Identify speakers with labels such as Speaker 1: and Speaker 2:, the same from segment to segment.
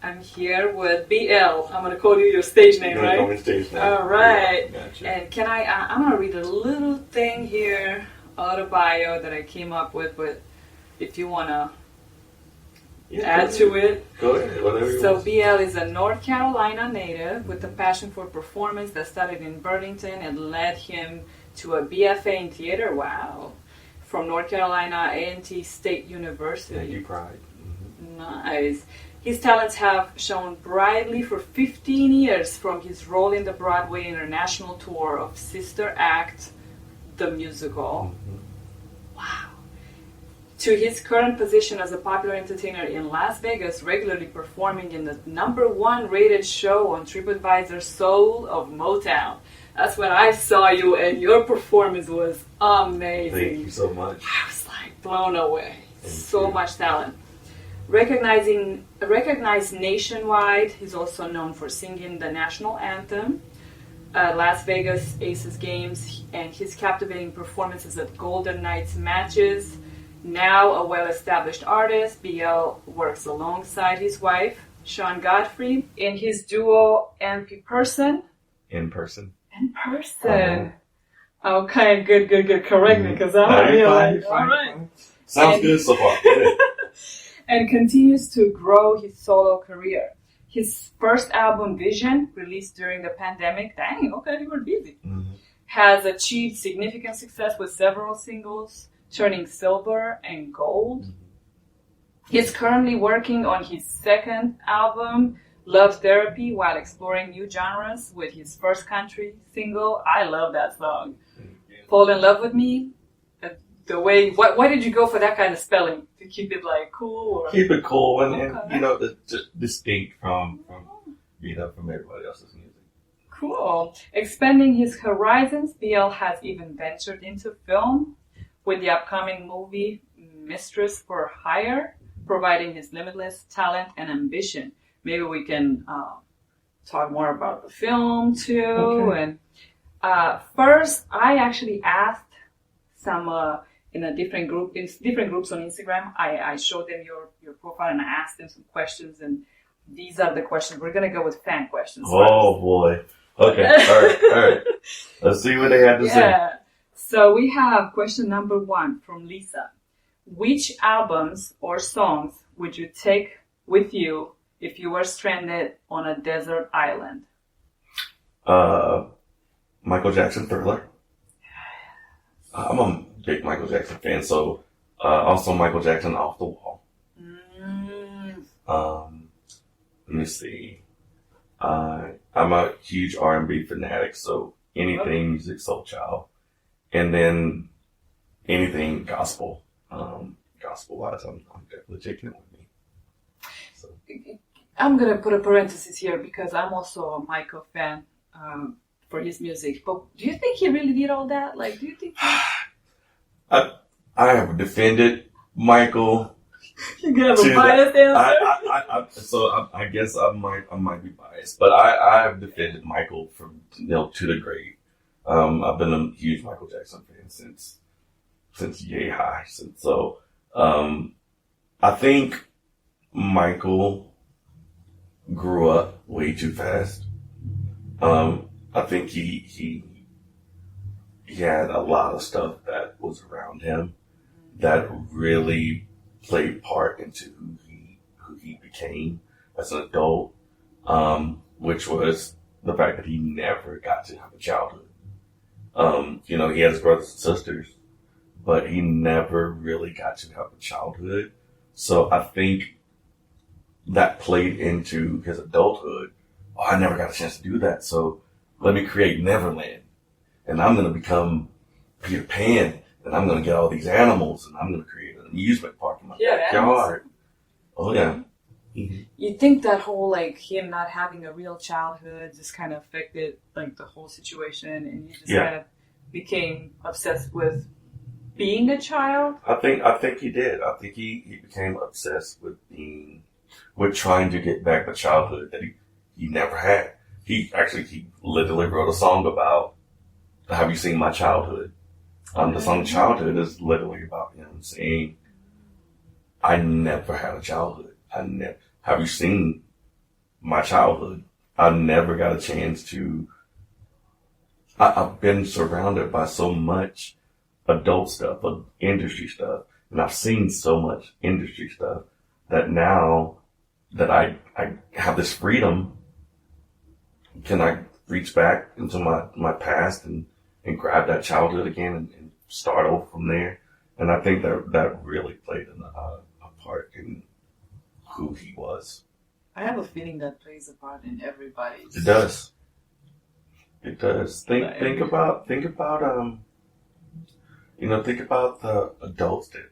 Speaker 1: I'm here with BL. I'm going to call you your stage name, right?
Speaker 2: Call me stage name.
Speaker 1: All right.
Speaker 2: Yeah, gotcha.
Speaker 1: And can I'm going to read a little thing here, auto-bio that I came up with, but if you want to add to it.
Speaker 2: Go ahead, whatever you
Speaker 1: So
Speaker 2: want.
Speaker 1: BL is a North Carolina native with a passion for performance that started in Burlington and led him to a BFA in theater. Wow. From North Carolina A&T State University.
Speaker 2: Yeah, you pride. Mm-hmm.
Speaker 1: Nice. His talents have shone brightly for 15 years from his role in the Broadway international tour of Sister Act, the musical.
Speaker 2: Mm-hmm.
Speaker 1: Wow. To his current position as a popular entertainer in Las Vegas, regularly performing in the #1 rated show on TripAdvisor, Soul of Motown. That's when I saw you, and your performance was amazing.
Speaker 2: Thank you so much.
Speaker 1: I was like blown away.
Speaker 2: Thank
Speaker 1: So
Speaker 2: you.
Speaker 1: much talent. Recognized nationwide, he's also known for singing the national anthem, Las Vegas Aces games, and his captivating performances at Golden Knights matches. Now a well-established artist, BL works alongside his wife, Sean Godfrey, in his duo NP Person.
Speaker 2: In person.
Speaker 1: In person. Okay, good. Correct me, because I'm
Speaker 2: No,
Speaker 1: not
Speaker 2: you're
Speaker 1: real.
Speaker 2: fine, you're
Speaker 1: All
Speaker 2: fine,
Speaker 1: right.
Speaker 2: you're fine. Sounds
Speaker 1: And-
Speaker 2: good so far. Go ahead.
Speaker 1: And continues to grow his solo career. His first album, Vision, released during the pandemic, dang, okay, you were busy,
Speaker 2: Mm-hmm.
Speaker 1: has achieved significant success with several singles, turning silver and gold. He's currently working on his second album, Love Therapy, while exploring new genres with his first country single. I love that song. Fall in Love with Me. The way, why did you go for that kind of spelling? To keep it like cool? Or?
Speaker 2: Keep it cool and
Speaker 1: Okay.
Speaker 2: you know, just distinct from everybody else's music.
Speaker 1: Cool. Expanding his horizons, BL has even ventured into film with the upcoming movie Mistress for Hire, providing his limitless talent and ambition. Maybe we can talk more about the film too.
Speaker 2: Okay.
Speaker 1: And first, I actually asked some in different groups on Instagram. I showed them your profile and I asked them some questions, and these are the questions. We're gonna go with fan questions.
Speaker 2: Oh boy. Okay. All right. Let's see what they have to say.
Speaker 1: Yeah. So we have question number 1 from Lisa. Which albums or songs would you take with you if you were stranded on a desert island?
Speaker 2: Michael Jackson, Thriller. I'm a big Michael Jackson fan, so also Michael Jackson, Off the Wall. Let me see. I'm a huge R&B fanatic, so anything music, soul child, and then anything gospel. Gospel wise, I'm definitely taking it with me. So.
Speaker 1: I'm going to put a parenthesis here because I'm also a Michael fan for his music. But do you think he really did all that? Like, do you think
Speaker 2: I have defended Michael.
Speaker 1: you have
Speaker 2: to
Speaker 1: a biased answer?
Speaker 2: I guess I might be biased, but I have defended Michael from to the grave. I've been a huge Michael Jackson fan since yay high. So I think Michael grew up way too fast. I think he had a lot of stuff that was around him that really played part into who he became as an adult, which was the fact that he never got to have a childhood. He has brothers and sisters, but he never really got to have a childhood. So I think that played into his adulthood. Oh, I never got a chance to do that, so let me create Neverland. And I'm going to become Peter Pan, and I'm going to get all these animals, and I'm going to create an amusement park in my backyard. Oh, yeah. Mm-hmm.
Speaker 1: You think that whole, like, him not having a real childhood just kind of affected, like, the whole situation, and he just kind of became obsessed with being a child?
Speaker 2: I think he did. I think he became obsessed with trying to get back the childhood that he never had. He literally wrote a song about, have you seen my childhood? The song Childhood is literally about him saying, I never had a childhood. Have you seen my childhood. I never got a chance to. I've been surrounded by so much adult stuff, industry stuff, and I've seen so much industry stuff that now that I have this freedom, can I reach back into my past and grab that childhood again and start over from there? And I think that really played a part in who he was.
Speaker 1: I have a feeling that plays a part in everybody.
Speaker 2: It does. It does. Think about think about the adults that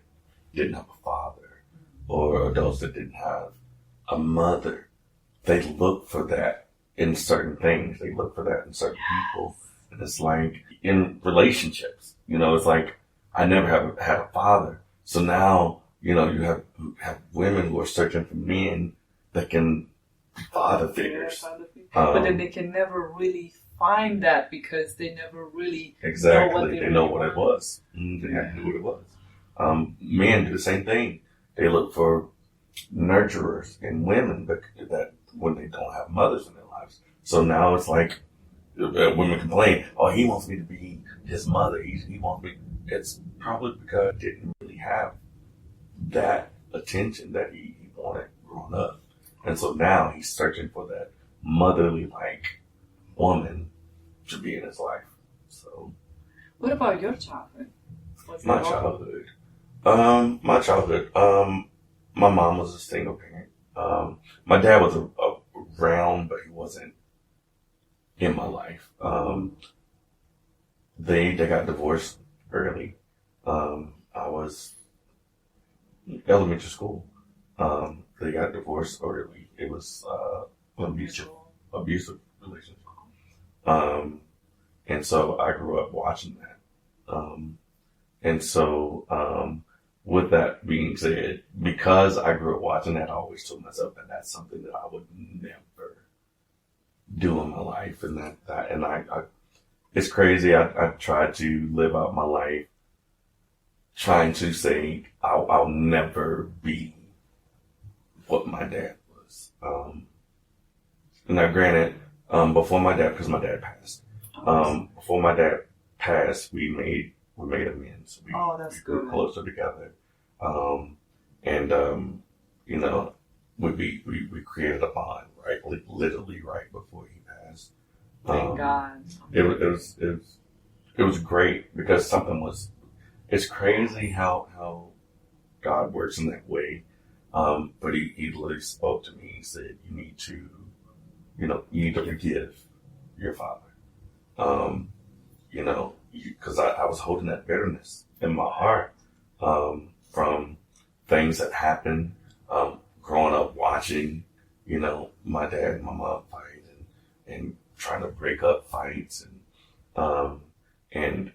Speaker 2: didn't have a father, or adults that didn't have a mother. They look for that in certain things. They look for that in certain people. And it's like in relationships, it's like I never had a father. So now, you have women who are searching for men that can be father figures.
Speaker 1: But then they can never really find that because they never really
Speaker 2: know what it was. They had to know what it was. Men do the same thing. They look for nurturers in women that when they don't have mothers in their lives. So now it's like women complain, "Oh, he wants me to be his mother. He wants me." It's probably because he didn't really have that attention that he wanted growing up. And so now he's searching for that motherly woman to be in his life. So,
Speaker 1: what about your childhood?
Speaker 2: My childhood. My mom was a single parent. My dad was around, but he wasn't in my life. They got divorced early. I was in elementary school. They got divorced early. It was an abusive relationship. And so I grew up watching that. And so, with that being said, because I grew up watching that, I always told myself that that's something that I would never do in my life. And I it's crazy. I tried to live out my life trying to say I'll never be what my dad was. Now granted, before my dad, because my dad passed, before my dad passed, we made amends. We grew closer together. We created a bond, right? Literally right before he passed.
Speaker 1: Thank God.
Speaker 2: It was great because it's crazy how God works in that way. But he literally spoke to me. He said, you need to forgive your father. Because I was holding that bitterness in my heart from things that happened growing up watching, my dad and my mom fight and trying to break up fights. And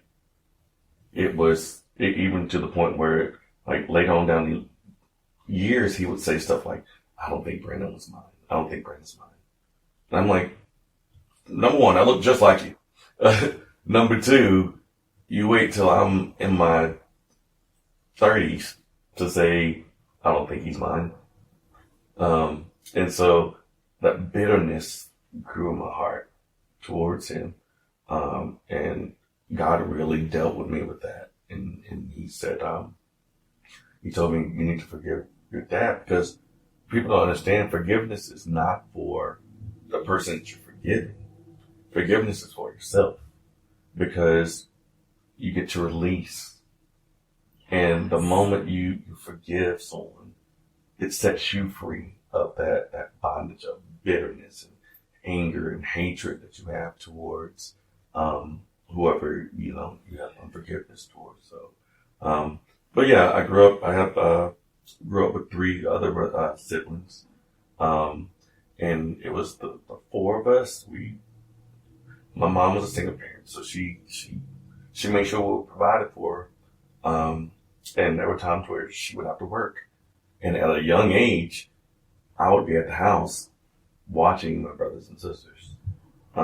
Speaker 2: it was even to the point where, later on down the years, he would say stuff like, I don't think Brandon was mine. I don't think Brandon's mine. And I'm like, number one, I look just like you. Number two, you wait till I'm in my 30s to say, I don't think he's mine. And so that bitterness grew in my heart towards him. And God really dealt with me with that. And he said, he told me, you need to forgive your dad, because people don't understand forgiveness is not for the person that you're forgiving. Forgiveness is for yourself, because you get to release. And the moment you forgive someone, it sets you free of that bondage of bitterness and anger and hatred that you have towards whoever you have unforgiveness towards. So, but yeah, I grew up with 3 other siblings, and it was the 4 of us. My mom was a single parent, so she made sure we were provided for her. And there were times where she would have to work, and at a young age, I would be at the house watching my brothers and sisters.
Speaker 1: You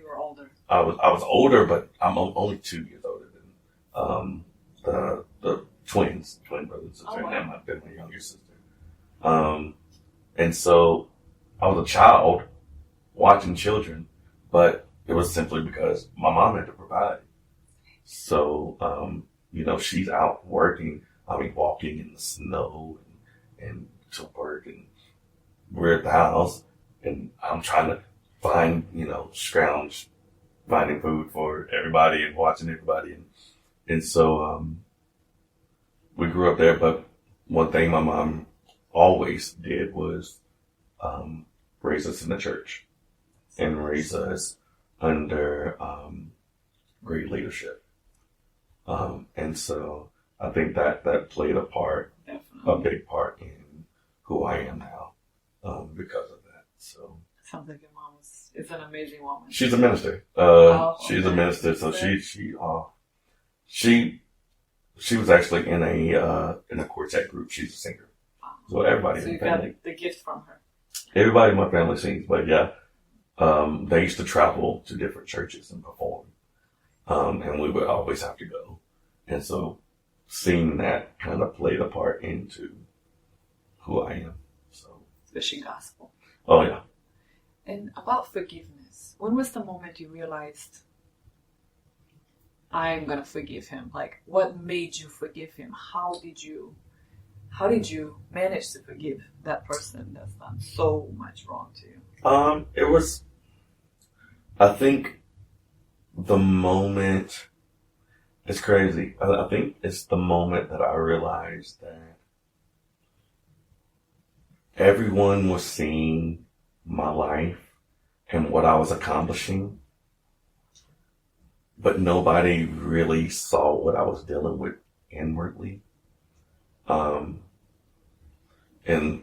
Speaker 1: were older.
Speaker 2: I was older, but I'm only 2 years older than the twin brothers and sisters, and my younger sister. And so I was a child watching children, but it was simply because my mom had to provide. So, she's out working. Walking in the snow and to work, and we're at the house, and I'm trying to find, scrounge, finding food for everybody and watching everybody. And so, we grew up there, but one thing my mom always did was, raise us in the church and raise us under, great leadership. And so I think that played a part,
Speaker 1: Definitely.
Speaker 2: a big part in who I am now, because of that. So
Speaker 1: sounds like your mom is an amazing woman.
Speaker 2: she's a minister. She's a minister. So she was actually in a quartet group. She's a singer. So everybody
Speaker 1: So
Speaker 2: in
Speaker 1: you
Speaker 2: the
Speaker 1: got
Speaker 2: family,
Speaker 1: the gift from her.
Speaker 2: everybody in my family sings. But yeah, they used to travel to different churches and perform, and we would always have to go. And so seeing that kind of played a part into who I am. So,
Speaker 1: Especially gospel.
Speaker 2: oh yeah.
Speaker 1: And about forgiveness, when was the moment you realized, I'm gonna forgive him? Like, what made you forgive him? How did you manage to forgive that person that's done so much wrong to you?
Speaker 2: It was, I think the moment, it's crazy. I think it's the moment that I realized that everyone was seeing my life and what I was accomplishing, but nobody really saw what I was dealing with inwardly. And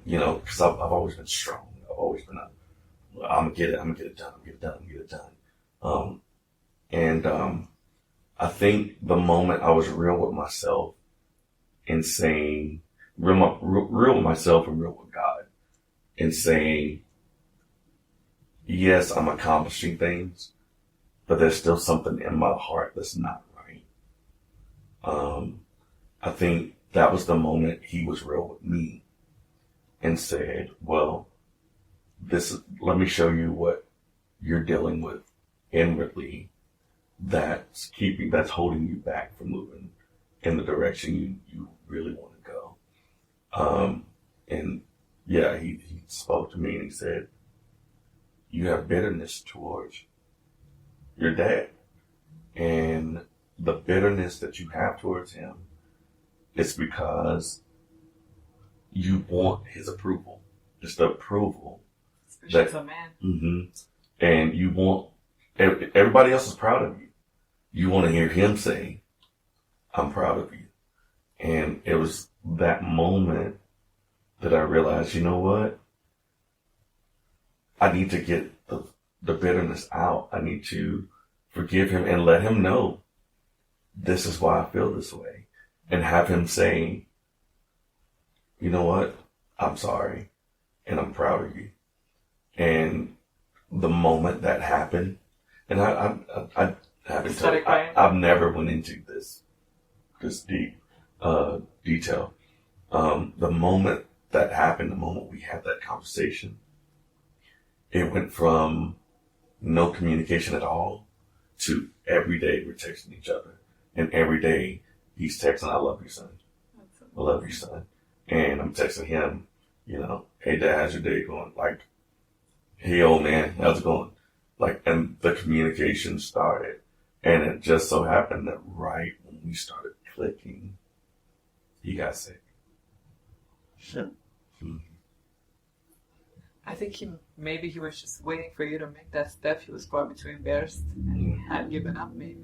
Speaker 2: because I've always been strong. I've always been, I'm gonna get it done. I think the moment I was real with myself and saying, real with myself and real with God, and saying, yes, I'm accomplishing things, but there's still something in my heart that's not right. I think that was the moment he was real with me and said, well, let me show you what you're dealing with inwardly that's holding you back from moving in the direction you really want to go. And yeah, he spoke to me and he said, you have bitterness towards your dad. And the bitterness that you have towards him is because you want his approval. It's the approval.
Speaker 1: Especially as a man.
Speaker 2: Mm-hmm. And you want, everybody else is proud of you. You want to hear him say, I'm proud of you. And it was that moment that I realized, you know what? I need to get the bitterness out. I need to forgive him and let him know this is why I feel this way. And have him say, you know what? I'm sorry. And I'm proud of you. And the moment that happened, and I haven't told, I've never went into this deep detail. The moment that happened, the moment we had that conversation, it went from no communication at all to every day we're texting each other. And every day he's texting, I love you, son. I love you, son. And I'm texting him, hey, Dad, how's your day going? Like, hey, old man, how's it going? Like, and the communication started. And it just so happened that right when we started clicking, he got sick.
Speaker 1: Sure.
Speaker 2: Mm-hmm.
Speaker 1: I think maybe he was just waiting for you to make that step. He was probably too embarrassed and had given up maybe.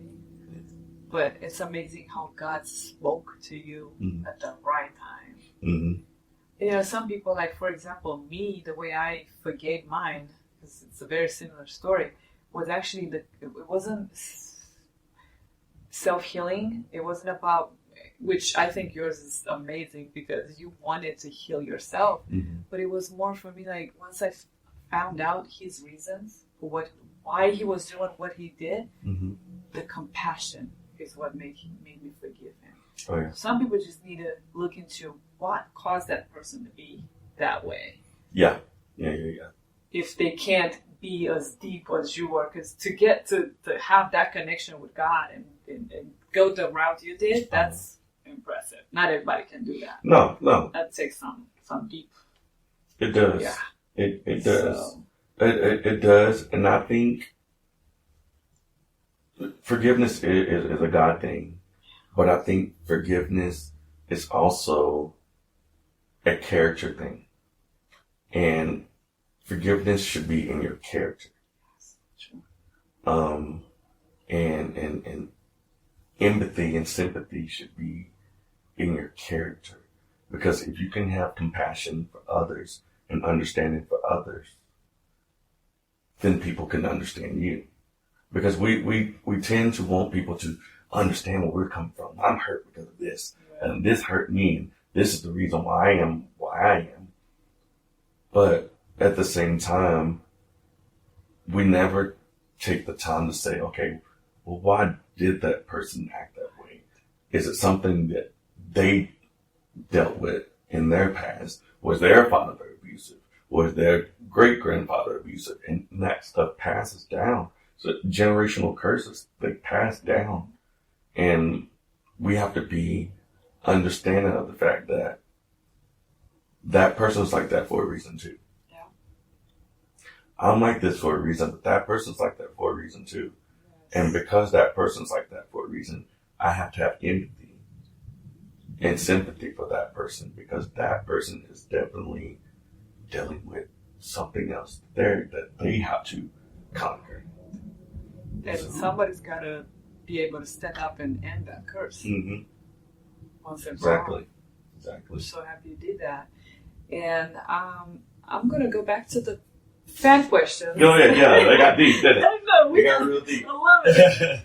Speaker 1: But it's amazing how God spoke to you at the right time.
Speaker 2: Mm-hmm.
Speaker 1: Some people, like, for example, me, the way I forgave mine, because it's a very similar story, was actually, it wasn't self-healing. It wasn't about, which I think yours is amazing because you wanted to heal yourself.
Speaker 2: Mm-hmm.
Speaker 1: But it was more for me, like, once I found out his reasons for why he was doing what he did, the compassion is what made me forgive him.
Speaker 2: Oh, yeah.
Speaker 1: Some people just need to look into what caused that person to be that way.
Speaker 2: Yeah.
Speaker 1: if they can't be as deep as you were, because to get to have that connection with God and go the route you did, that's impressive. Not everybody can do that.
Speaker 2: No.
Speaker 1: That takes some deep.
Speaker 2: It does.
Speaker 1: Yeah.
Speaker 2: It does. So. It does. And I think forgiveness is a God thing. But I think forgiveness is also a character thing. And forgiveness should be in your character. And empathy and sympathy should be in your character. Because if you can have compassion for others and understanding for others, then people can understand you. Because we tend to want people to understand where we're coming from. I'm hurt because of this. And this hurt me. And this is the reason why I am. But at the same time, we never take the time to say, okay, well, why did that person act that way? Is it something that they dealt with in their past? Was their father abusive? Was their great-grandfather abusive? And that stuff passes down. So generational curses, they pass down. And we have to be understanding of the fact that that person's like that for a reason too. Yeah. I'm like this for a reason, but that person's like that for a reason too. Yes. And because that person's like that for a reason, I have to have empathy and sympathy for that person, because that person is definitely dealing with something else there that they have to conquer.
Speaker 1: And somebody's got to be able to step up and end that curse.
Speaker 2: Mm-hmm.
Speaker 1: Once and for all.
Speaker 2: Exactly.
Speaker 1: I'm so happy you did that. And I'm going to go back to the fan questions.
Speaker 2: Go ahead. Yeah, they got deep, didn't it?
Speaker 1: I know.
Speaker 2: They got real deep.
Speaker 1: I love it.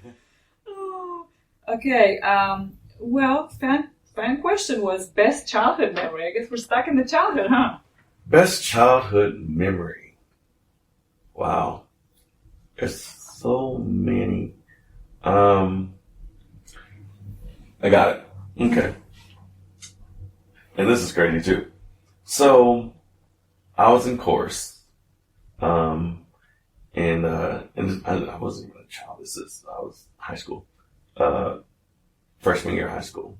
Speaker 1: Okay. Well, fan question was best childhood memory. I guess we're stuck in the childhood, huh?
Speaker 2: Best childhood memory. Wow. There's so many. I got it. Okay. And this is crazy too. So I was in chorus. And I wasn't even a child. I was high school. Freshman year of high school.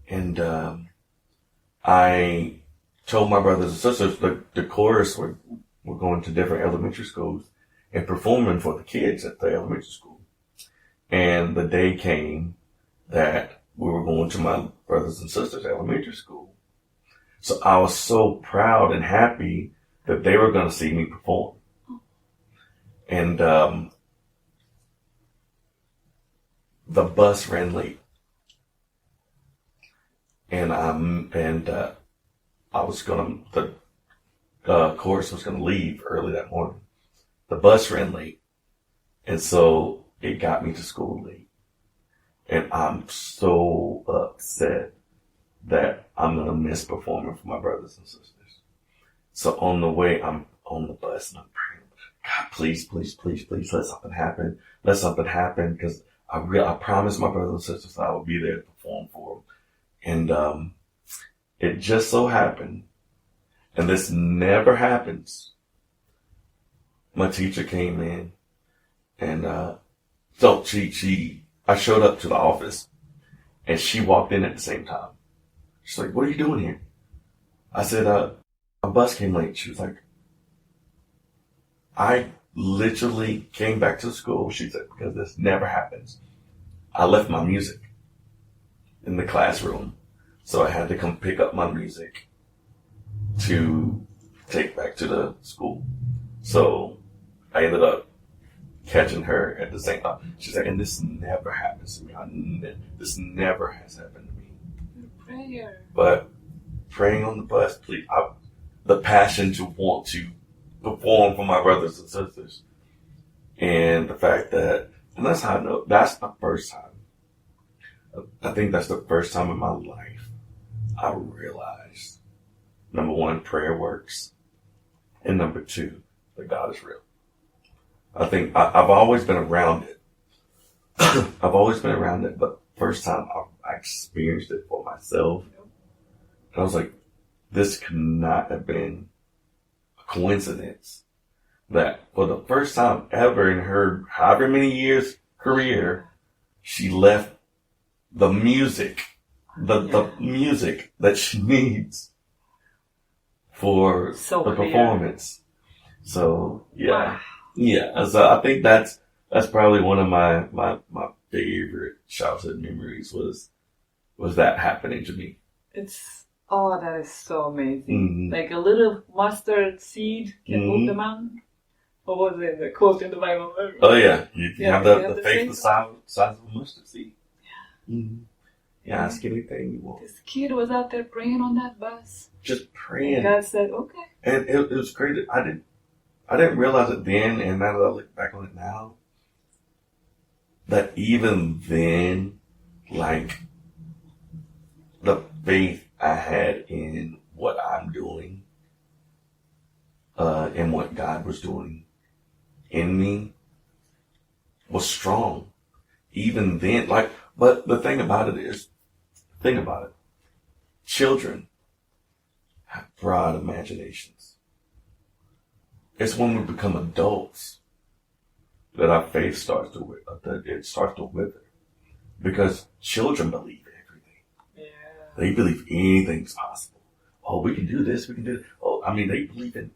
Speaker 2: And I told my brothers and sisters the chorus were going to different elementary schools and performing for the kids at the elementary school. And the day came that we were going to my brothers and sisters' elementary school. So I was so proud and happy that they were going to see me perform. And the bus ran late. And the chorus was going to leave early that morning. The bus ran late. And so it got me to school late. And I'm so upset that I'm going to miss performing for my brothers and sisters. So on the way, I'm on the bus and I'm praying, God, please, please, please, please let something happen. Let something happen, because I promised my brothers and sisters I would be there to perform for them. And it just so happened, and this never happens, my teacher came in, and so I showed up to the office, and she walked in at the same time. She's like, "What are you doing here?" I said, "My bus came late." She was like, "I literally came back to school," she said, "because this never happens. I left my music in the classroom, so I had to come pick up my music to take back to the school." So I ended up catching her at the same time. She's like, "And this never happens to me. This never has happened to me."
Speaker 1: Prayer.
Speaker 2: But praying on the bus, please. The passion to want to perform for my brothers and sisters, and the fact that, and that's how I know. That's the first time. I think that's the first time in my life I realized, number one, prayer works, and number two, that God is real. I think I've always been around it. I've always been around it, but first time I experienced it for myself, and I was like, this could not have been a coincidence that for the first time ever in her however many years career, she left the music, the music that she needs for the performance. So yeah. So I think that's probably one of my favorite childhood memories was that happening to me.
Speaker 1: That is so amazing. Like a little mustard seed can move the mountain. What was it? The quote in the Bible?
Speaker 2: Oh yeah, you have the faith the size of a mustard seed. Yeah, ask anything you want.
Speaker 1: This kid was out there praying on that bus.
Speaker 2: Just praying.
Speaker 1: And God said, okay.
Speaker 2: And it was crazy. I didn't realize it then, and now that I look back on it now, that even then, like, the faith I had in what I'm doing, and what God was doing in me was strong. Even then, but the thing about it is, think about it. Children have broad imaginations. It's when we become adults that our faith starts to wither. Because children believe everything. Yeah. They believe anything's possible. Oh, we can do this, we can do that. Oh, I mean, they believe in,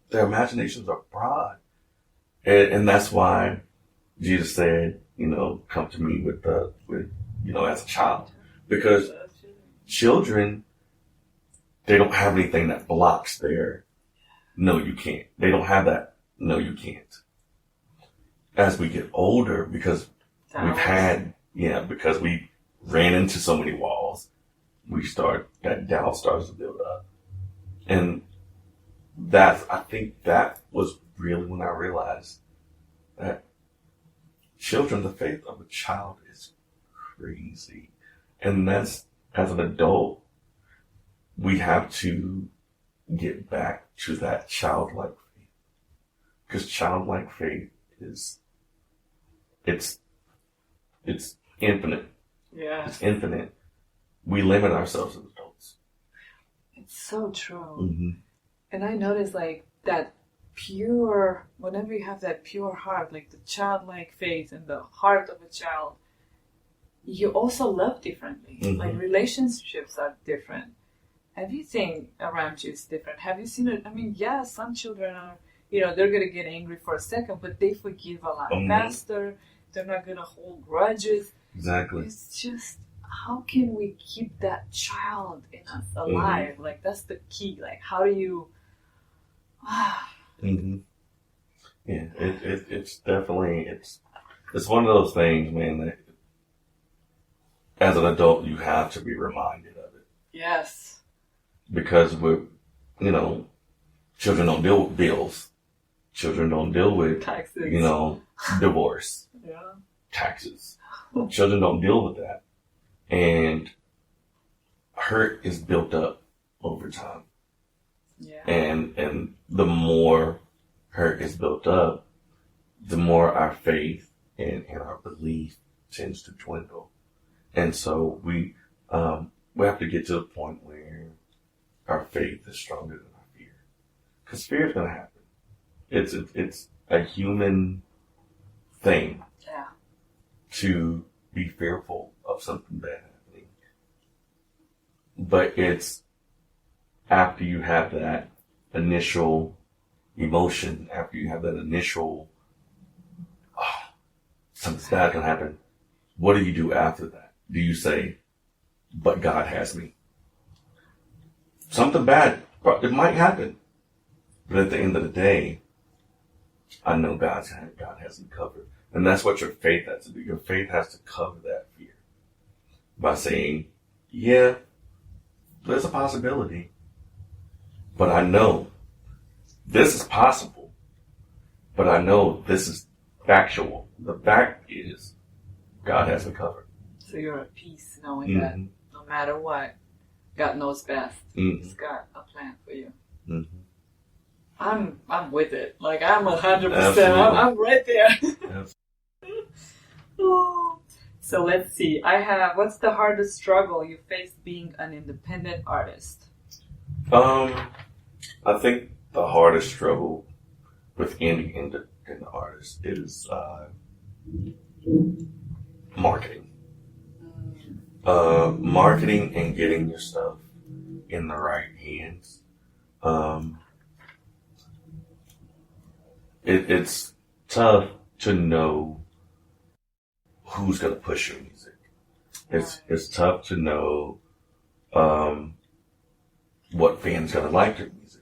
Speaker 2: their imaginations are broad. And that's why Jesus said, come to me with as a child. Because children, they don't have anything that blocks their, no, you can't. They don't have that, no, you can't. As we get older, because because we ran into so many walls, that doubt starts to build up. And I think that was really when I realized that the faith of a child is crazy. And that's, as an adult, we have to get back to that childlike faith. Because childlike faith it's infinite. Yeah. It's infinite. We limit ourselves as adults.
Speaker 1: It's so true. And I noticed that pure, whenever you have that pure heart, like the childlike faith and the heart of a child, you also love differently. Like relationships are different. Everything around you is different. Have you seen it? I mean, some children are, they're going to get angry for a second, but they forgive a lot faster. They're not going to hold grudges.
Speaker 2: Exactly.
Speaker 1: It's just, how can we keep that child in us alive? Like, that's the key. Like, how do you...
Speaker 2: Yeah, it's definitely, it's one of those things, man, that as an adult, you have to be reminded of it.
Speaker 1: Yes.
Speaker 2: Because children don't deal with bills. Children don't deal with taxes. Divorce. Yeah. Taxes. Children don't deal with that. And hurt is built up over time. Yeah. And the more hurt is built up, the more our faith and our belief tends to dwindle. And so we have to get to the point where our faith is stronger than our fear. Because fear is going to happen. It's a human thing to be fearful of something bad happening. But it's after you have that initial emotion, after you have that initial, something's bad can happen, what do you do after that? Do you say, but God has me? Something bad, it might happen. But at the end of the day, I know God has me covered. And that's what your faith has to do. Your faith has to cover that fear by saying, yeah, there's a possibility, but I know this is possible, but I know this is factual. The fact is God has me covered.
Speaker 1: So you're at peace knowing that no matter what, God knows best. He's got a plan for you. I'm with it. Like, I'm 100%. I'm right there. So let's see. What's the hardest struggle you faced being an independent artist?
Speaker 2: I think the hardest struggle with any independent artist is marketing. Marketing and getting your stuff in the right hands. It's tough to know who's going to push your music. It's tough to know what fans going to like your music.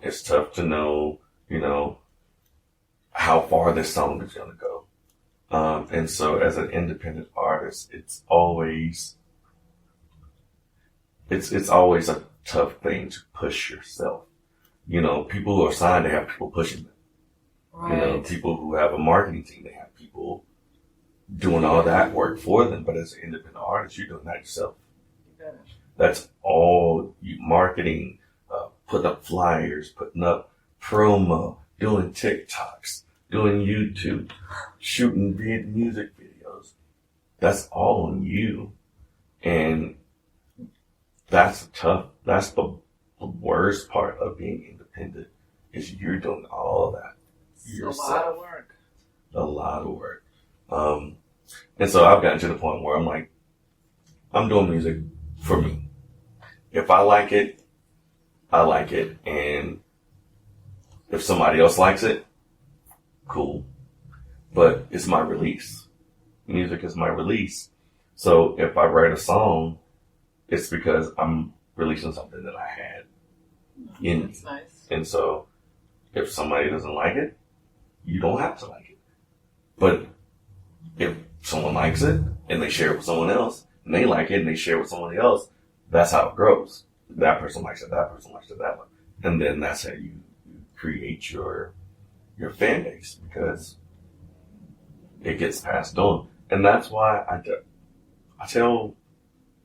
Speaker 2: It's tough to know, how far this song is going to go. And so as an independent artist, it's always a tough thing to push yourself. People who are signed, they have people pushing them.
Speaker 1: Right.
Speaker 2: People who have a marketing team, they have people doing all that work for them. But as an independent artist, you're doing that yourself. That's all you marketing, putting up flyers, putting up promo, doing TikToks, doing YouTube, shooting music videos. That's all on you. And that's the worst part of being independent is you're doing all of that yourself. A lot of work. And so I've gotten to the point where I'm like, I'm doing music for me. If I like it, I like it. And if somebody else likes it, cool. But it's my release. Music is my release. So if I write a song, it's because I'm releasing something that I had in me.
Speaker 1: That's nice.
Speaker 2: And so if somebody doesn't like it, you don't have to like it. But if someone likes it and they share it with someone else and they like it and they share it with somebody else, that's how it grows. That person likes it, that person likes it, that one. And then that's how you create your fan base, because it gets passed on. And that's why I tell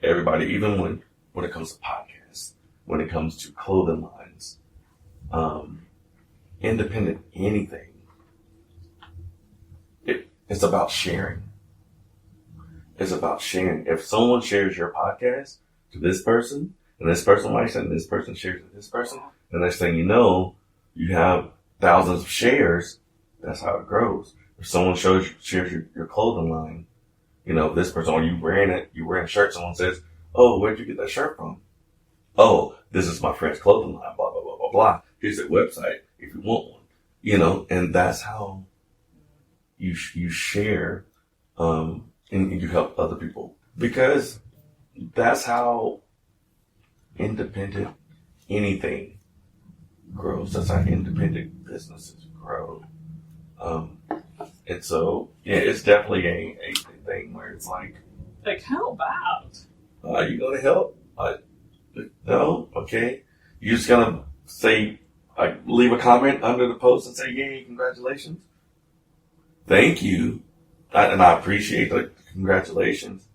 Speaker 2: everybody, even when it comes to podcasts, when it comes to clothing lines, independent anything, it's about sharing. It's about sharing. If someone shares your podcast to this person, and this person likes it, and this person shares it to this person, the next thing you know, you have thousands of shares. That's how it grows. If someone shares your clothing line, this person, or you wearing a shirt, someone says, "Oh, where'd you get that shirt from?" "Oh, this is my friend's clothing line, blah, blah, blah, blah, blah. Here's their website if you want one." And that's how you share, and you help other people, because that's how independent anything grows. That's how independent businesses grow. And so, yeah, it's definitely a thing where it's like,
Speaker 1: how about?
Speaker 2: Are you going to help? No? Okay. You're just going to say, leave a comment under the post and say, "Yay, congratulations." Thank you. And I appreciate the congratulations.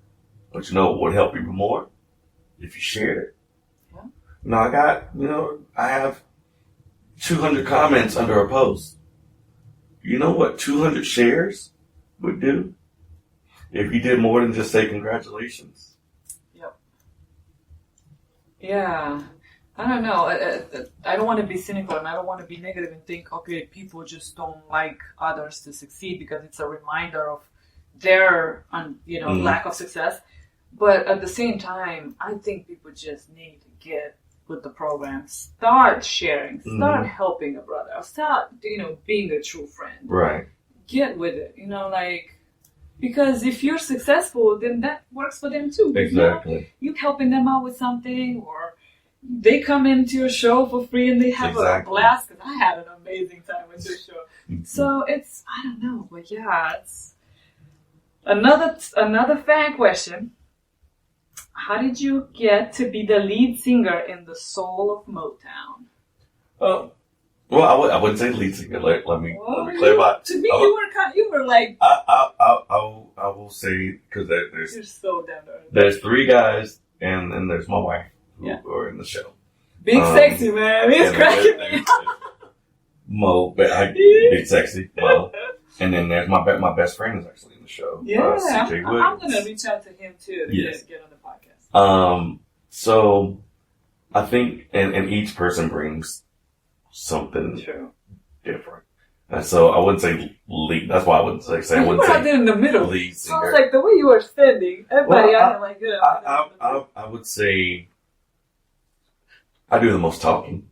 Speaker 2: But what would help even more? If you shared it. Yeah. I have 200 comments under a post. You know what 200 shares would do? If you did more than just say congratulations.
Speaker 1: Yep. Yeah. I don't know. I don't want to be cynical, and I don't want to be negative and think, okay, people just don't like others to succeed because it's a reminder of their, lack of success. But at the same time, I think people just need to get with the program, start sharing, start helping a brother, start, being a true friend.
Speaker 2: Right.
Speaker 1: Get with it, because if you're successful, then that works for them too.
Speaker 2: Exactly.
Speaker 1: You helping them out with something, or they come into your show for free and they have a blast, because I had an amazing time with your show. So it's, I don't know, but yeah, it's another fan question. How did you get to be the lead singer in the Soul of Motown?
Speaker 2: Well, I wouldn't say lead singer. Let me clarify.
Speaker 1: To me, you were like.
Speaker 2: I will say, because there's.
Speaker 1: You're so down to earth.
Speaker 2: There's 3 guys, and there's my wife who are in the show.
Speaker 1: Big sexy man, he's cracking me.
Speaker 2: Mo, big sexy Mo, and then there's my best friend is actually in the show.
Speaker 1: Yeah,
Speaker 2: CJ Williams.
Speaker 1: I'm gonna reach out to him too to get on the podcast.
Speaker 2: So I think, and each person brings something
Speaker 1: True.
Speaker 2: different. And so I wouldn't say lead. That's why I wouldn't say. I
Speaker 1: You
Speaker 2: wouldn't
Speaker 1: were
Speaker 2: say
Speaker 1: out there in the middle.
Speaker 2: lead
Speaker 1: So
Speaker 2: singer.
Speaker 1: it's like the way you were standing. Everybody
Speaker 2: Well,
Speaker 1: out there like, yeah.
Speaker 2: I would say I do the most talking.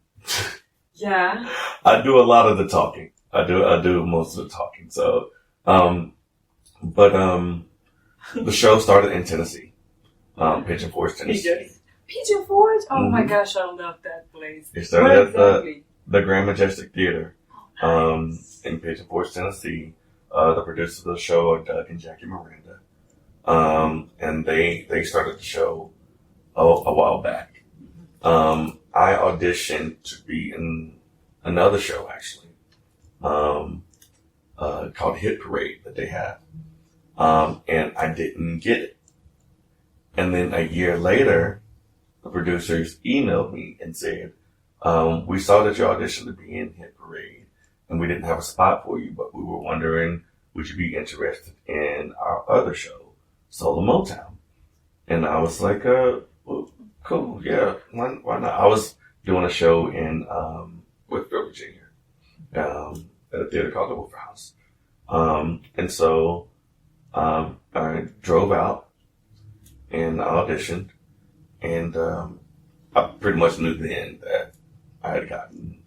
Speaker 1: Yeah.
Speaker 2: I do a lot of the talking. I do most of the talking. So, but the show started in Tennessee, Pigeon Forge, Tennessee.
Speaker 1: Pigeon Forge? Oh my
Speaker 2: Mhm.
Speaker 1: gosh, I love that place.
Speaker 2: It started
Speaker 1: Where
Speaker 2: at
Speaker 1: exactly?
Speaker 2: the Grand Majestic Theater,
Speaker 1: Nice.
Speaker 2: in Pigeon Forge, Tennessee. The producers of the show are Doug and Jackie Miranda. And they started the show a while back. I auditioned to be in another show actually, called Hit Parade that they had. And I didn't get it. And then a year later, the producers emailed me and said, we saw that you auditioned to be in Hit Parade and we didn't have a spot for you, but we were wondering, would you be interested in our other show, Soul of Motown? And I was like, well, cool, yeah, why not? I was doing a show in Whitfield, Virginia, at a theater called the Wolfer House. And so I drove out and auditioned, and I pretty much knew then that I had gotten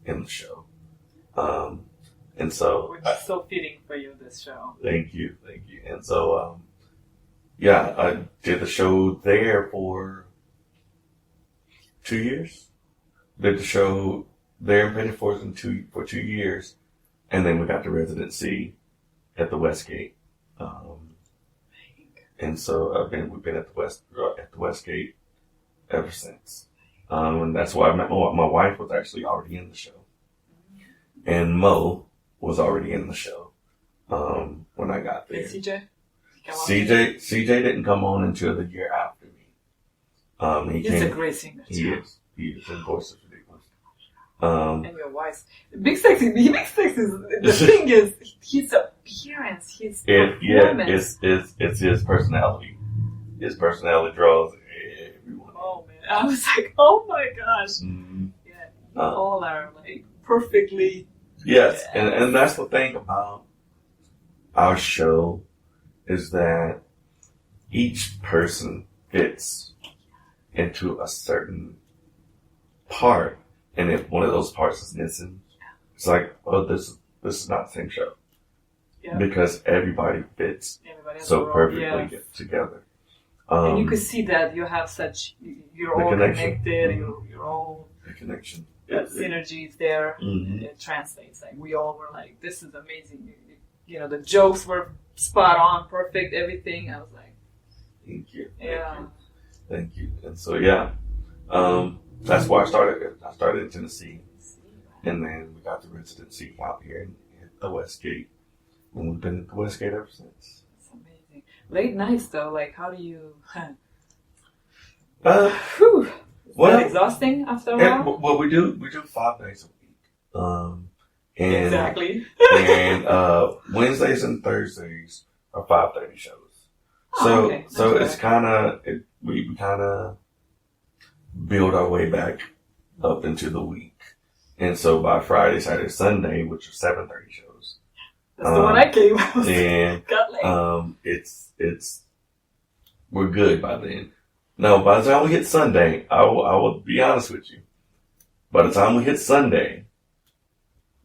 Speaker 2: in the show. And so
Speaker 1: Which is so fitting for you, this show.
Speaker 2: Thank you. And so, yeah, I did the show there for 2 years. Did the show there in Pigeon Forge for 2 years, and then we got the residency at the Westgate. And so we've been at the Westgate ever since. And that's why I met my wife was actually already in the show, and Mo was already in the show when I got there.
Speaker 1: Hey, CJ?
Speaker 2: CJ didn't come on until the year after me.
Speaker 1: He's a great singer.
Speaker 2: He is. His voice is ridiculous.
Speaker 1: And your voice. Big Sexy. The thing is, his appearance, his performance.
Speaker 2: It's his personality. His personality draws everyone.
Speaker 1: Oh man, I was like, oh my gosh.
Speaker 2: Mm-hmm.
Speaker 1: Yeah, you all are like perfectly.
Speaker 2: Yes, and that's the thing about our show is that each person fits into a certain part, and if one of those parts is missing, it's like, oh, this is not the same show. Yeah. Because everybody fits so perfectly together.
Speaker 1: And you can see that you have you're all connected, you're all...
Speaker 2: The connection.
Speaker 1: That synergy is there.
Speaker 2: Mm-hmm.
Speaker 1: It translates. Like, we all were like, this is amazing. You know, the jokes were spot on, perfect, everything. I was like...
Speaker 2: Thank you.
Speaker 1: Yeah.
Speaker 2: Thank you. And so, yeah. That's why I started. I started in Tennessee. And then we got the residency out here at the Westgate. And we've been at the Westgate ever since.
Speaker 1: That's amazing. Late nights, though, like, how do you...
Speaker 2: Well,
Speaker 1: that exhausting after a while?
Speaker 2: Well, we do 5 days a week. And,
Speaker 1: exactly.
Speaker 2: And Wednesdays and Thursdays are 5:30 shows. So
Speaker 1: okay.
Speaker 2: so it's kind of we kind of build our way back up into the week, and so by Friday, Saturday, Sunday, which are 7:30 shows.
Speaker 1: That's the one I came.
Speaker 2: And
Speaker 1: got late.
Speaker 2: It's we're good by then. No, by the time we hit Sunday, I will be honest with you. By the time we hit Sunday,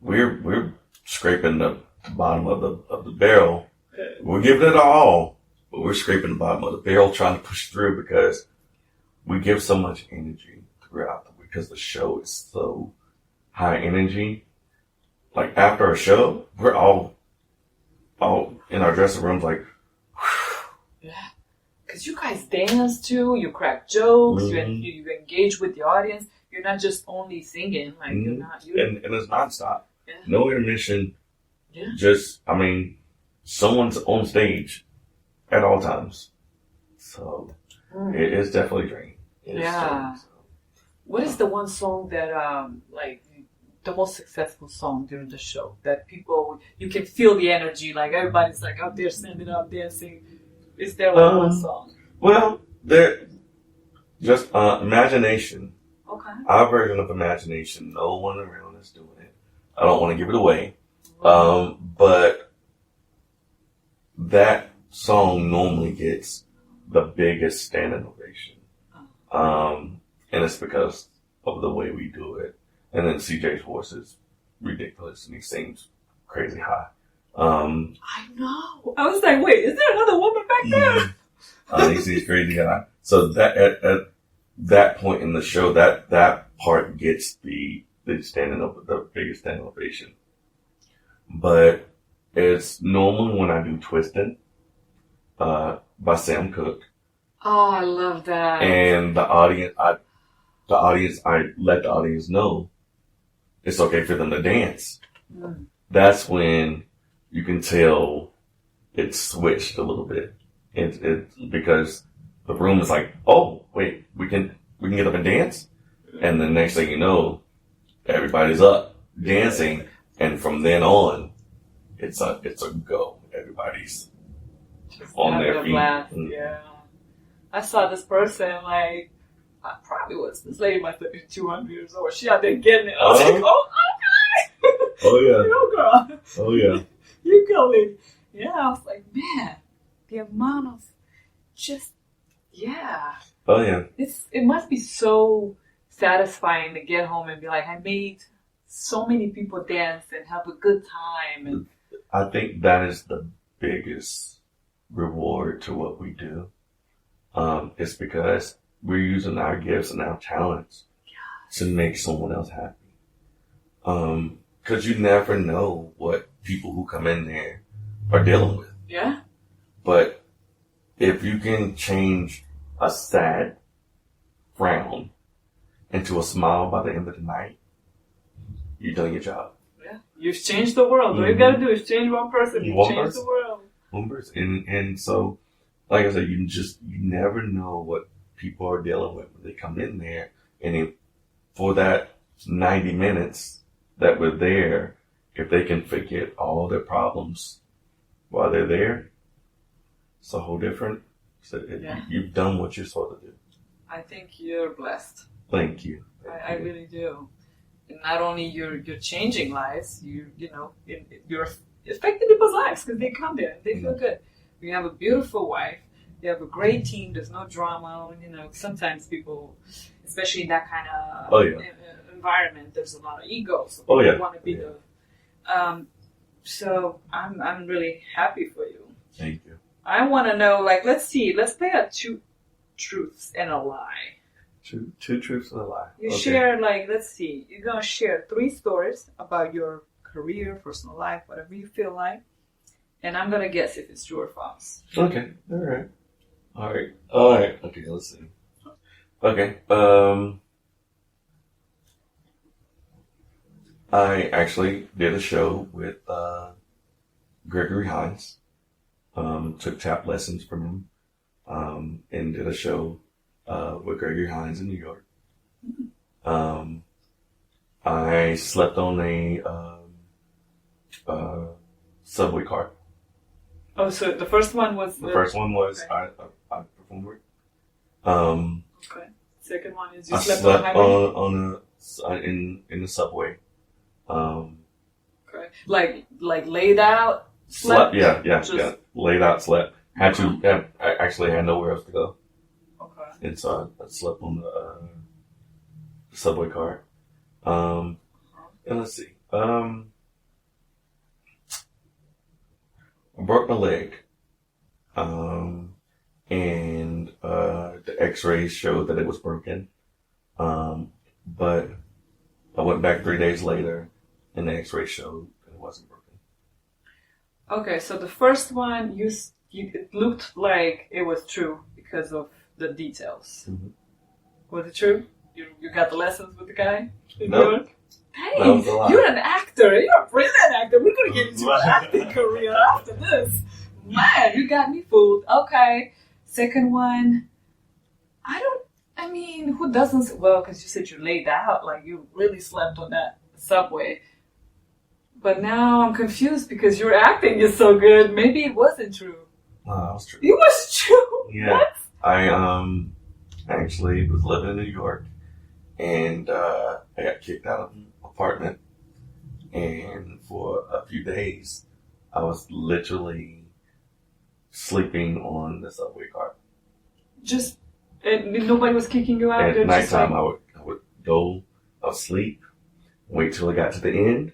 Speaker 2: we're scraping the bottom of the barrel. We're giving it all, but we're scraping the bottom of the barrel trying to push through because we give so much energy throughout because the show is so high energy. Like after a show, we're all in our dressing rooms like,
Speaker 1: yeah. Because you guys dance too, you crack jokes,
Speaker 2: mm-hmm.
Speaker 1: you engage with the audience. You're not just only singing, like
Speaker 2: mm-hmm.
Speaker 1: you're not.
Speaker 2: And it's nonstop.
Speaker 1: Yeah.
Speaker 2: No intermission.
Speaker 1: Yeah.
Speaker 2: Just, someone's on stage at all times. So it is definitely draining.
Speaker 1: Yeah. What is the one song that, the most successful song during the show that people, you can feel the energy, like everybody's like out there standing up, dancing. Is there one song?
Speaker 2: Well, there, just Imagination.
Speaker 1: Okay.
Speaker 2: Our version of Imagination, No One Around artist doing it. I don't want to give it away. But that song normally gets the biggest standing ovation. And it's because of the way we do it. And then CJ's voice is ridiculous and he sings crazy high.
Speaker 1: I know. I was like, wait, is there another woman back there?
Speaker 2: He sings crazy high. So that at that point in the show, that part gets the biggest standing ovation. But it's normally when I do Twisted, by Sam Cooke.
Speaker 1: Oh, I love that.
Speaker 2: And I let the audience know it's okay for them to dance. That's when you can tell it switched a little bit. It because the room is like, oh wait, we can get up and dance, and the next thing you know, everybody's up dancing, and from then on, it's a go. Everybody's on their feet.
Speaker 1: Yeah, I saw this person like. I probably was. This lady must have been 200 years old. She out there getting it. I was like, oh, okay.
Speaker 2: Oh, yeah.
Speaker 1: You go, girl.
Speaker 2: Oh, yeah.
Speaker 1: You go, lady. Yeah, I was like, man, the amount of
Speaker 2: Oh, yeah.
Speaker 1: It must be so satisfying to get home and be like, I made so many people dance and have a good time. And
Speaker 2: I think that is the biggest reward to what we do. It's because we're using our gifts and our talents to make someone else happy. Cause you never know what people who come in there are dealing with.
Speaker 1: Yeah.
Speaker 2: But if you can change a sad frown into a smile by the end of the night, you're doing your job.
Speaker 1: Yeah. You've changed the world. All you gotta do is change one person. You've changed the world.
Speaker 2: One person. And so, like I said, you never know what people are dealing with when they come in there, and for that 90 minutes that we're there, if they can forget all their problems while they're there, it's a whole different. You've done what you're supposed to do.
Speaker 1: I think you're blessed.
Speaker 2: Thank you.
Speaker 1: I really do. And not only you're changing lives, you're affecting people's lives because they come there and they feel good. You have a beautiful wife. You have a great team. There's no drama. Sometimes people, especially in that kind of environment, there's a lot of egos. So people want to be the. So I'm really happy for you.
Speaker 2: Thank you.
Speaker 1: I want to know, let's play a two truths and a lie.
Speaker 2: Two truths and a lie.
Speaker 1: You share, let's see. You're going to share 3 stories about your career, personal life, whatever you feel like. And I'm going to guess if it's true or false.
Speaker 2: Okay. All right. Okay, let's see. Okay. I actually did a show with Gregory Hines. Took tap lessons from him. And did a show with Gregory Hines in New York. I slept on a subway car.
Speaker 1: Oh, so the first one was...
Speaker 2: The first one was I performed with.
Speaker 1: Okay. Second one is you slept
Speaker 2: in the subway.
Speaker 1: Okay. Like laid out?
Speaker 2: Slept? Yeah. Laid out, slept. I actually had nowhere else to go.
Speaker 1: Okay.
Speaker 2: And so I slept on the subway car. And let's see. I broke my leg. And the x-rays showed that it was broken. But I went back 3 days later and the x-ray showed that it wasn't broken.
Speaker 1: Okay, so the first one, it looked like it was true because of the details. Mm-hmm. Was it true? You got the lessons with the guy in New York? Hey, you're an actor. You're a brilliant actor. We're going to get into an acting career after this. Man, you got me fooled. Okay. Second one, who doesn't? Well, because you said you laid out, you really slept on that subway. But now I'm confused because your acting is so good. Maybe it wasn't true.
Speaker 2: No, that was true.
Speaker 1: It was true?
Speaker 2: Yeah.
Speaker 1: What?
Speaker 2: I actually was living in New York and I got kicked out of an apartment And for a few days, I was literally sleeping on the subway car.
Speaker 1: Just, nobody was kicking you out?
Speaker 2: At nighttime, I would go, I would sleep, wait till I got to the end,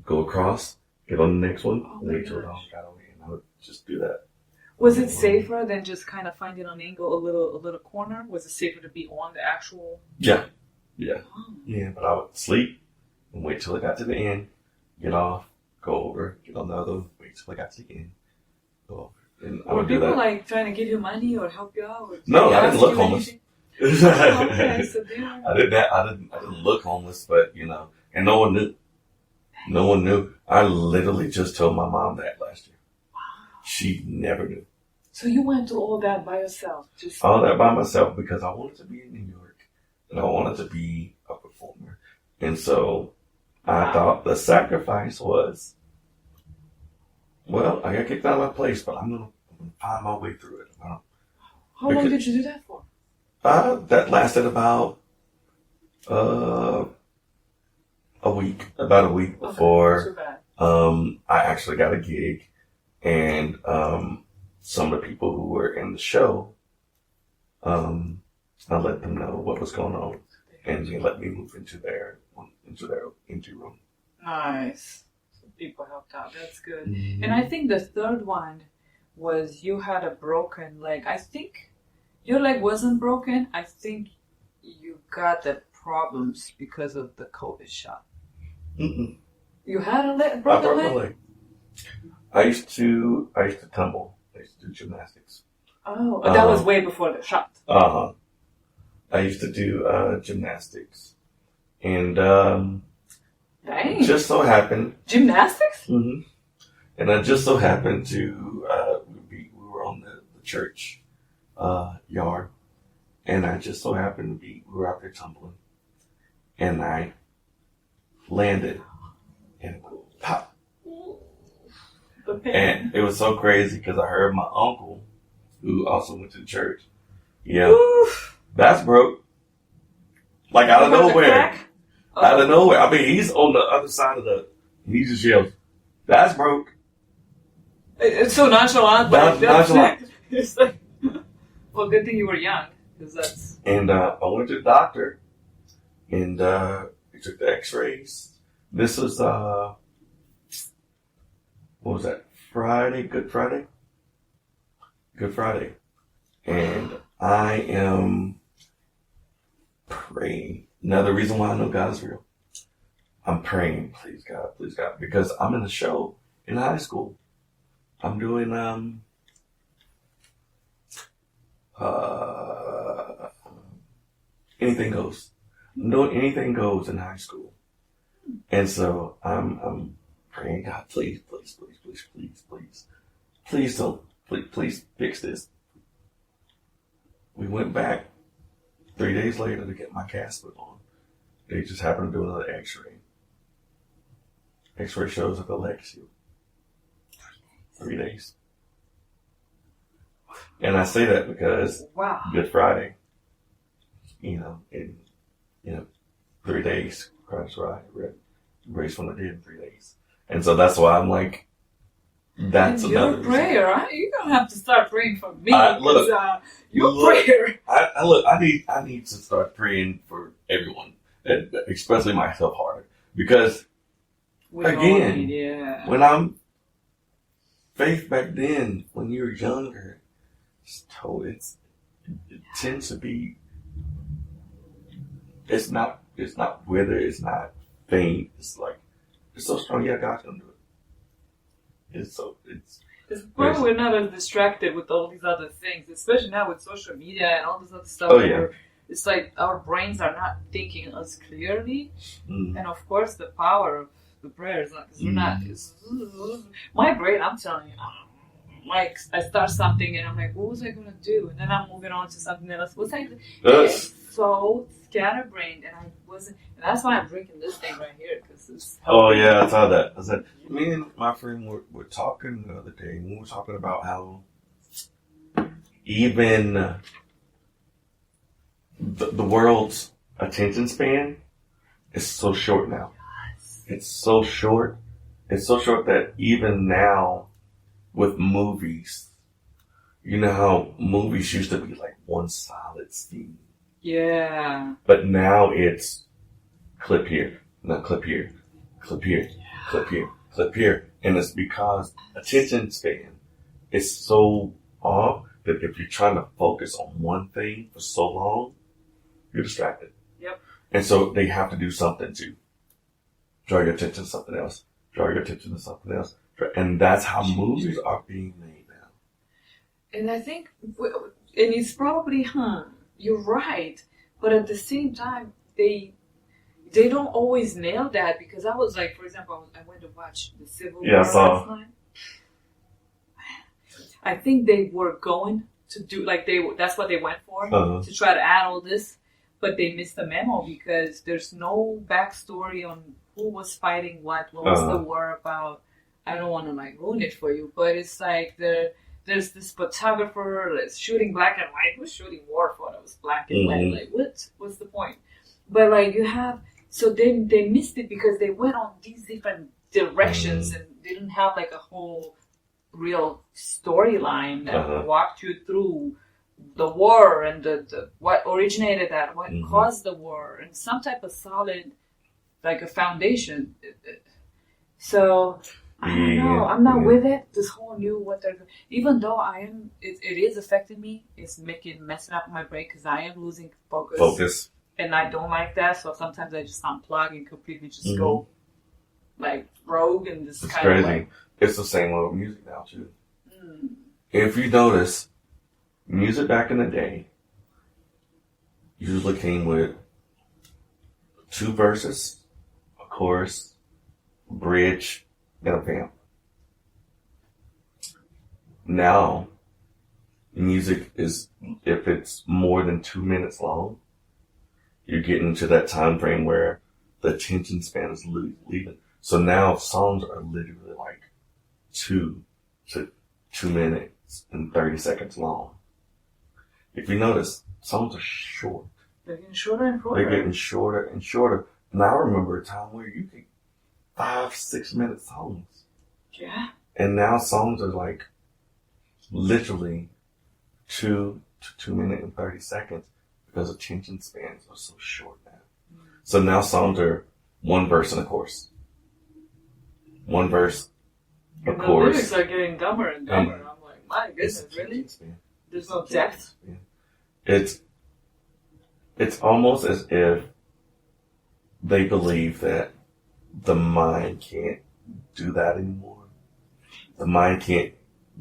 Speaker 2: go across, get on the next one, wait till it all got away, and I would just do that.
Speaker 1: Was it safer than just kind of finding an angle, a little corner? Was it safer to be on the actual?
Speaker 2: Yeah. But I would sleep and wait till I got to the end, get off, go over, get on the other one, wait till I got to the end, go over. And I
Speaker 1: Were
Speaker 2: would do
Speaker 1: people
Speaker 2: that.
Speaker 1: like trying to give you money or help you out? Or
Speaker 2: No, I didn't look homeless.
Speaker 1: Okay, so there.
Speaker 2: I didn't look homeless, but and no one knew. No one knew. I literally just told my mom that last year. She never knew.
Speaker 1: So you went to all that by yourself?
Speaker 2: All that by myself because I wanted to be in New York and I wanted to be a performer. And so I thought the sacrifice was, well, I got kicked out of my place, but I'm gonna find my way through it.
Speaker 1: How long did you do that for?
Speaker 2: That lasted about a week. About a week before I actually got a gig, and some of the people who were in the show, I let them know what was going on, and they let me move into their empty room.
Speaker 1: Nice. So people helped out. That's good.
Speaker 2: Mm-hmm.
Speaker 1: And I think the third one was you had a broken leg. I think your leg wasn't broken. I think you got the problems because of the COVID shot.
Speaker 2: Mm-mm.
Speaker 1: You had a broken
Speaker 2: I broke
Speaker 1: leg?
Speaker 2: my leg. I used to tumble. I used to do gymnastics.
Speaker 1: Oh, that was way before the shot.
Speaker 2: I used to do gymnastics, and
Speaker 1: Dang.
Speaker 2: just so happened.
Speaker 1: Gymnastics?
Speaker 2: Mm-hmm. And I just so happened to we were on the church yard, and I just so happened to we were out there tumbling, and I landed, and it went pop. And it was so crazy because I heard my uncle, who also went to the church, that's broke. Like out of nowhere. Out of nowhere. I mean, he's on the other side of he just yells, that's broke.
Speaker 1: It's so nonchalant, but
Speaker 2: nonchalant.
Speaker 1: It's like, well, good thing you were young, because that's.
Speaker 2: And I went to the doctor, and he took the X-rays. This was what was that? Friday, Good Friday, and I am praying. Now the reason why I know God is real, I'm praying, please God, because I'm in a show in high school. I'm doing anything goes. I'm doing anything goes in high school, and so I'm praying, God, please fix this. We went back 3 days later to get my cast put on. They just happened to do another X-ray. X-ray shows that the leg's healed. 3 days. And I say that because Good Friday, in 3 days, Christ raised from the dead in 3 days. And so that's why I'm like, that's
Speaker 1: and
Speaker 2: another
Speaker 1: your prayer, right? You're gonna have to start praying for me. Your prayer.
Speaker 2: I need to start praying for everyone, especially myself harder, because again, when I'm faith back then, when you're younger, it tends to be. It's not whether it's not faint. It's like it's so strong. Yeah, God's gonna do it. It's
Speaker 1: probably we're not as distracted with all these other things, especially now with social media and all this other stuff.
Speaker 2: Oh, yeah.
Speaker 1: It's like our brains are not thinking as clearly, and of course the power of the prayers. Because we're not. My brain, I'm telling you, like I start something and I'm like, what was I gonna do? And then I'm moving on to something else. It's so scatterbrained, and I wasn't. And that's why I'm drinking this thing right here, because it's.
Speaker 2: Oh yeah, I saw that. I said, me and my friend were talking the other day. We were talking about how even the world's attention span is so short now. it's so short. It's so short that even now with movies, you know how movies used to be like one solid scene.
Speaker 1: Yeah.
Speaker 2: But now it's clip here, now clip here, clip here, clip here, clip here. And it's because attention span is so off that if you're trying to focus on one thing for so long, you're distracted.
Speaker 1: Yep.
Speaker 2: And so they have to do something to draw your attention to something else, draw your attention to something else. And that's how movies are being made now.
Speaker 1: And I think, and it's probably, you're right. But at the same time, they don't always nail that, because I was like, for example, I went to watch the Civil War last night. I think they were going to do, like, that's what they went for, to try to add all this, but they missed the memo because there's no backstory on who was fighting what was the war about. I don't want to, like, ruin it for you, but it's like there's this photographer that's shooting black and white. Who's shooting war photos black and white? Like, what's the point? But, like, you have, so they missed it because they went on these different directions and didn't have, like, a whole real storyline that walked you through the war and the what originated that, what caused the war, and some type of solid, like, a foundation. So I don't know. I'm not with it. This whole new what they're, even though I am, it is affecting me. It's messing up my brain because I am losing focus. And I don't like that. So sometimes I just unplug and completely just go like rogue and just kind of like.
Speaker 2: It's the same with music now too. If you notice, music back in the day usually came with 2 verses, a chorus, a bridge, and a vamp. Now, music is, if it's more than 2 minutes long, you're getting into that time frame where the attention span is leaving. So now songs are literally like 2 to 2 minutes and 30 seconds long. If you notice, songs are short.
Speaker 1: They're getting shorter and shorter.
Speaker 2: They're getting shorter and shorter. And I remember a time where you could 5-6 minute songs.
Speaker 1: Yeah.
Speaker 2: And now songs are like literally 2 to 2 minutes and 30 seconds because attention spans are so short now. So now songs are 1 verse and a chorus. 1 verse, a chorus.
Speaker 1: The lyrics are getting dumber and dumber. And I'm like, my goodness, really? There's no depth.
Speaker 2: It's almost as if they believe that the mind can't do that anymore. The mind can't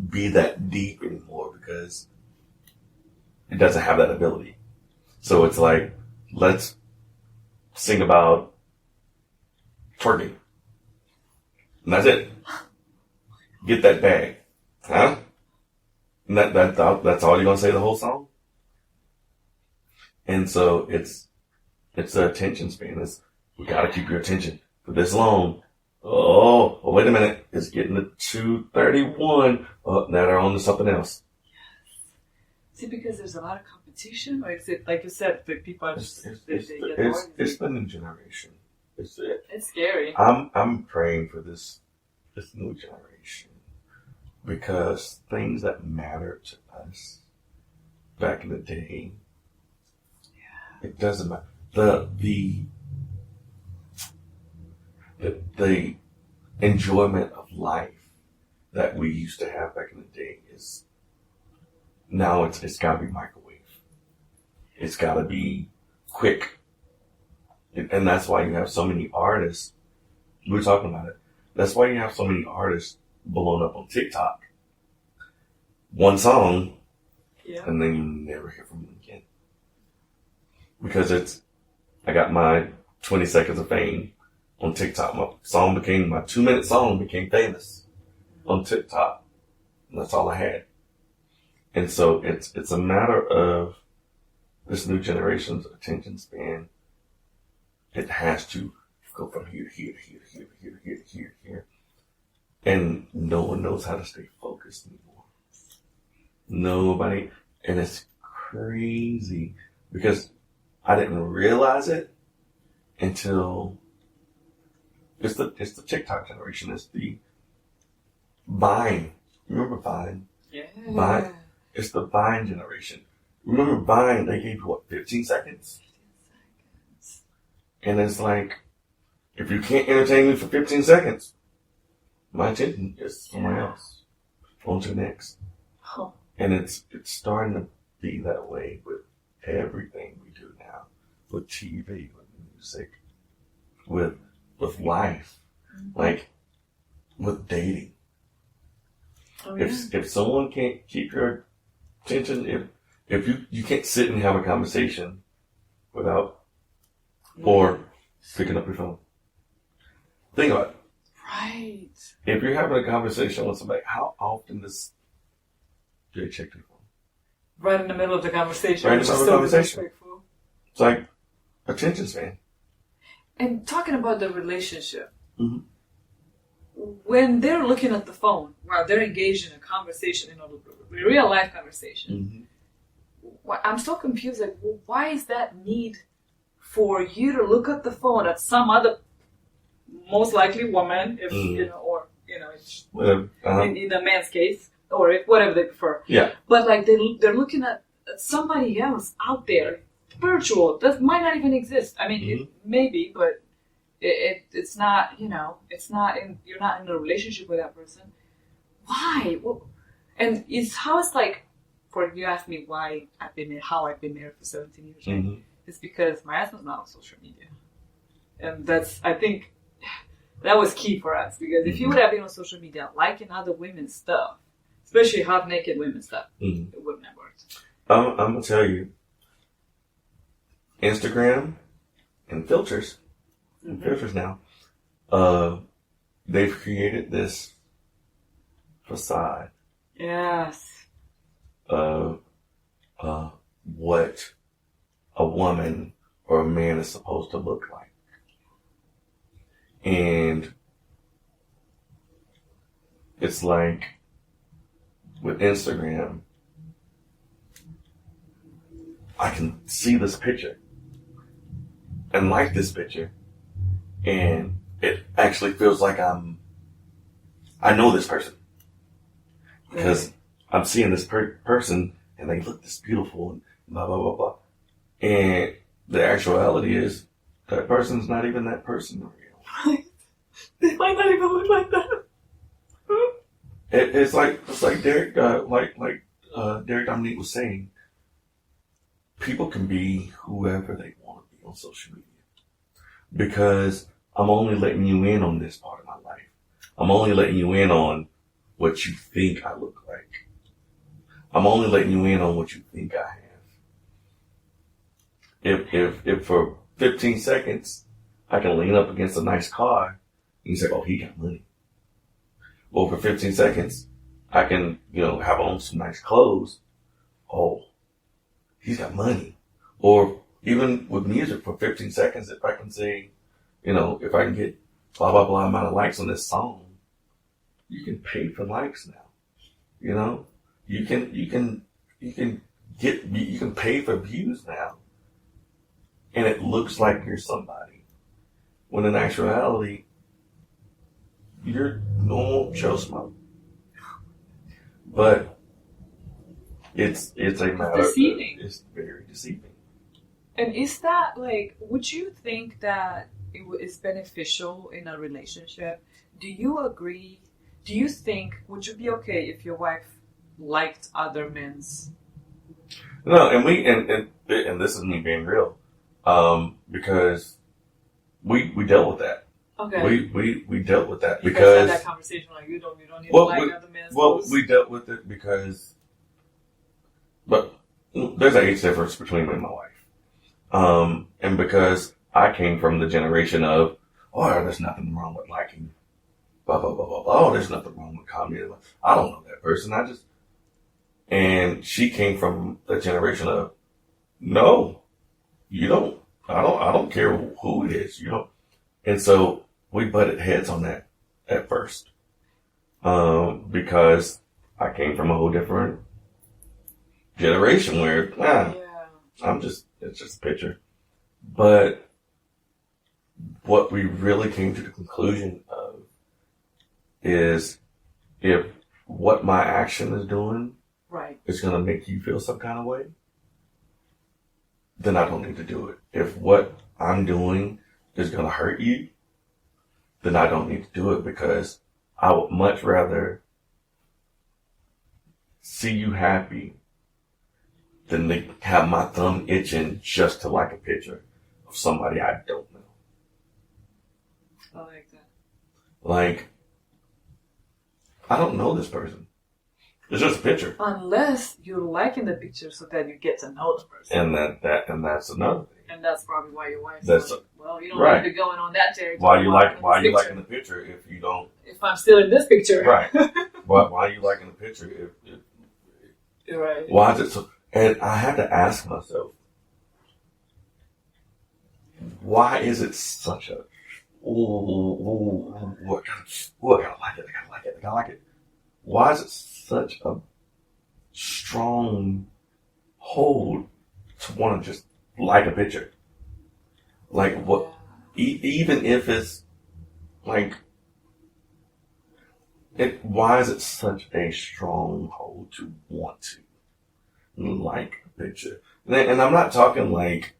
Speaker 2: be that deep anymore because it doesn't have that ability. So it's like, let's sing about twerking. And that's it. Get that bag. Huh? And that's all you're going to say the whole song? And so it's the attention span. We got to keep your attention for this long. Oh, wait a minute. It's getting to 2:31. Oh, now they're on to something else.
Speaker 1: Is it because there's a lot of competition? Or is it, like you said, the people are just,
Speaker 2: it's the new generation. It's
Speaker 1: scary.
Speaker 2: I'm praying for this new generation because things that matter to us back in the day, it doesn't matter. The enjoyment of life that we used to have back in the day is now it's got to be microwave. It's got to be quick. And that's why you have so many artists. We were talking about it. That's why you have so many artists blowing up on TikTok. 1 song, and then you never hear from them again. Because I got my 20 seconds of fame on TikTok. My 2-minute song became famous on TikTok. And that's all I had. And so it's a matter of this new generation's attention span. It has to go from here to here to here to here to here to here to here to here. And no one knows how to stay focused anymore. Nobody. And it's crazy because I didn't realize it until it's the TikTok generation. It's the Vine. Remember Vine?
Speaker 1: Yeah.
Speaker 2: Vine. It's the Vine generation. Remember Vine? They gave you what, 15 seconds?
Speaker 1: 15 seconds.
Speaker 2: And it's like, if you can't entertain me for 15 seconds, my attention is somewhere else. On to the next.
Speaker 1: Huh.
Speaker 2: And it's starting to be that way with everything we do now. With TV, with music, with life, like with dating.
Speaker 1: Oh, yeah.
Speaker 2: If someone can't keep your attention, if you can't sit and have a conversation without or picking up your phone. Think about it.
Speaker 1: Right.
Speaker 2: If you're having a conversation with somebody, how often do they check their phone?
Speaker 1: Right in the middle of the conversation.
Speaker 2: Right in the middle of the conversation.
Speaker 1: Disrespectful.
Speaker 2: It's like attention span.
Speaker 1: And talking about the relationship,
Speaker 2: Mm-hmm.
Speaker 1: when they're looking at the phone while they're engaged in a conversation, a real life conversation, I'm so confused. Like, well, why is that need for you to look at the phone at some other, most likely woman, if it's, in the man's case, or if whatever they prefer.
Speaker 2: Yeah.
Speaker 1: But like they're looking at somebody else out there, virtual, that might not even exist. I mean, it maybe, but it's not. It's not. You're not in a relationship with that person. Why? Well, and it's how it's like. For you asked me why I've been married, how I've been married for 17 years. Right? It's because my husband's not on social media, and I think that was key for us, because if he would have been on social media liking other women's stuff, especially half naked women's stuff, it wouldn't have worked.
Speaker 2: I'm gonna tell you, Instagram and filters now, they've created this facade
Speaker 1: Yes.
Speaker 2: of what a woman or a man is supposed to look like. And it's like with Instagram, I can see this picture and like this picture, and it actually feels like I know this person, because I'm seeing this person and they look this beautiful and blah, blah, blah, blah. And the actuality is that person's not even that person in real.
Speaker 1: They might not even look like that.
Speaker 2: It's like Derek, Derek Dominique was saying, people can be whoever they want to be on social media, because I'm only letting you in on this part of my life. I'm only letting you in on what you think I look like. I'm only letting you in on what you think I have. If for 15 seconds I can lean up against a nice car and you say, oh, he got money. Well, for 15 seconds I can, have on some nice clothes. Oh, he's got money. Or even with music, for 15 seconds, if I can say, if I can get blah, blah, blah amount of likes on this song, you can pay for likes now. You can pay for views now, and it looks like you're somebody, when in actuality, you're normal Joe Smoke. But it's a matter
Speaker 1: deceiving.
Speaker 2: It's very deceiving.
Speaker 1: And is that would you think that it is beneficial in a relationship? Do you agree? Do you think, would you be okay if your wife liked other men's?
Speaker 2: No, and this is me being real, because we dealt with that.
Speaker 1: Okay.
Speaker 2: We dealt with that
Speaker 1: you
Speaker 2: because
Speaker 1: guys had that conversation you don't need to like other men's.
Speaker 2: Well, we dealt with it because, but there's an age difference between me and my wife, and because I came from the generation of, there's nothing wrong with liking, blah blah blah blah blah. Oh, there's nothing wrong with commenting. I don't know that person. And she came from the generation of, no, you don't. I don't care who it is. And so we butted heads on that at first, because I came from a whole different generation where, it's just a picture. But what we really came to the conclusion of is if what my action is doing is going to make you feel some kind of way, then I don't need to do it. If what I'm doing is going to hurt you, then I don't need to do it, because I would much rather see you happy than to have my thumb itching just to like a picture of somebody I don't know.
Speaker 1: I like that.
Speaker 2: Like, I don't know this person. It's just a picture.
Speaker 1: Unless you're liking the picture so that you get to know the person.
Speaker 2: And that's another thing.
Speaker 1: And that's probably why your wife's
Speaker 2: That's
Speaker 1: like, well, you don't need to be going on that territory.
Speaker 2: Why you liking the picture if you don't?
Speaker 1: If I'm still in this picture.
Speaker 2: Right. Why are you liking the picture if
Speaker 1: right.
Speaker 2: Why is it so? And I had to ask myself, why is it such a, I gotta like it. Why is it such a strong hold to want to just like a picture? Like what, even if it's like, why is it such a strong hold to want to like a picture? And I'm not talking like,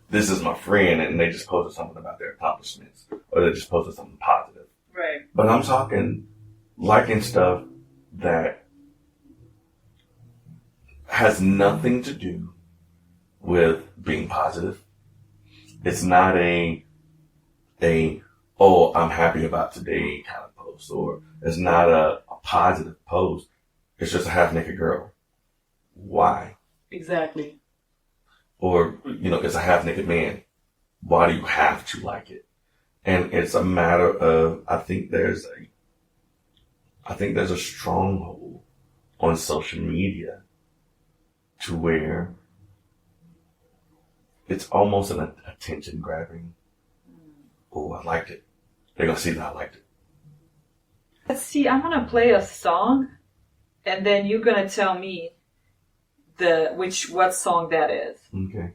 Speaker 2: this is my friend and they just posted something about their accomplishments, or they just posted something positive.
Speaker 1: Right.
Speaker 2: But I'm talking liking stuff that has nothing to do with being positive. It's not a oh, I'm happy about today kind of post, or it's not a positive post. It's just a half-naked girl. Why?
Speaker 1: Exactly.
Speaker 2: Or, it's a half-naked man. Why do you have to like it? And it's a matter of, I think there's a stronghold on social media to where it's almost an attention grabbing. Oh, I liked it. They're going to see that I liked it.
Speaker 1: Let's see, I'm going to play a song, and then you're going to tell me what song that is.
Speaker 2: Okay.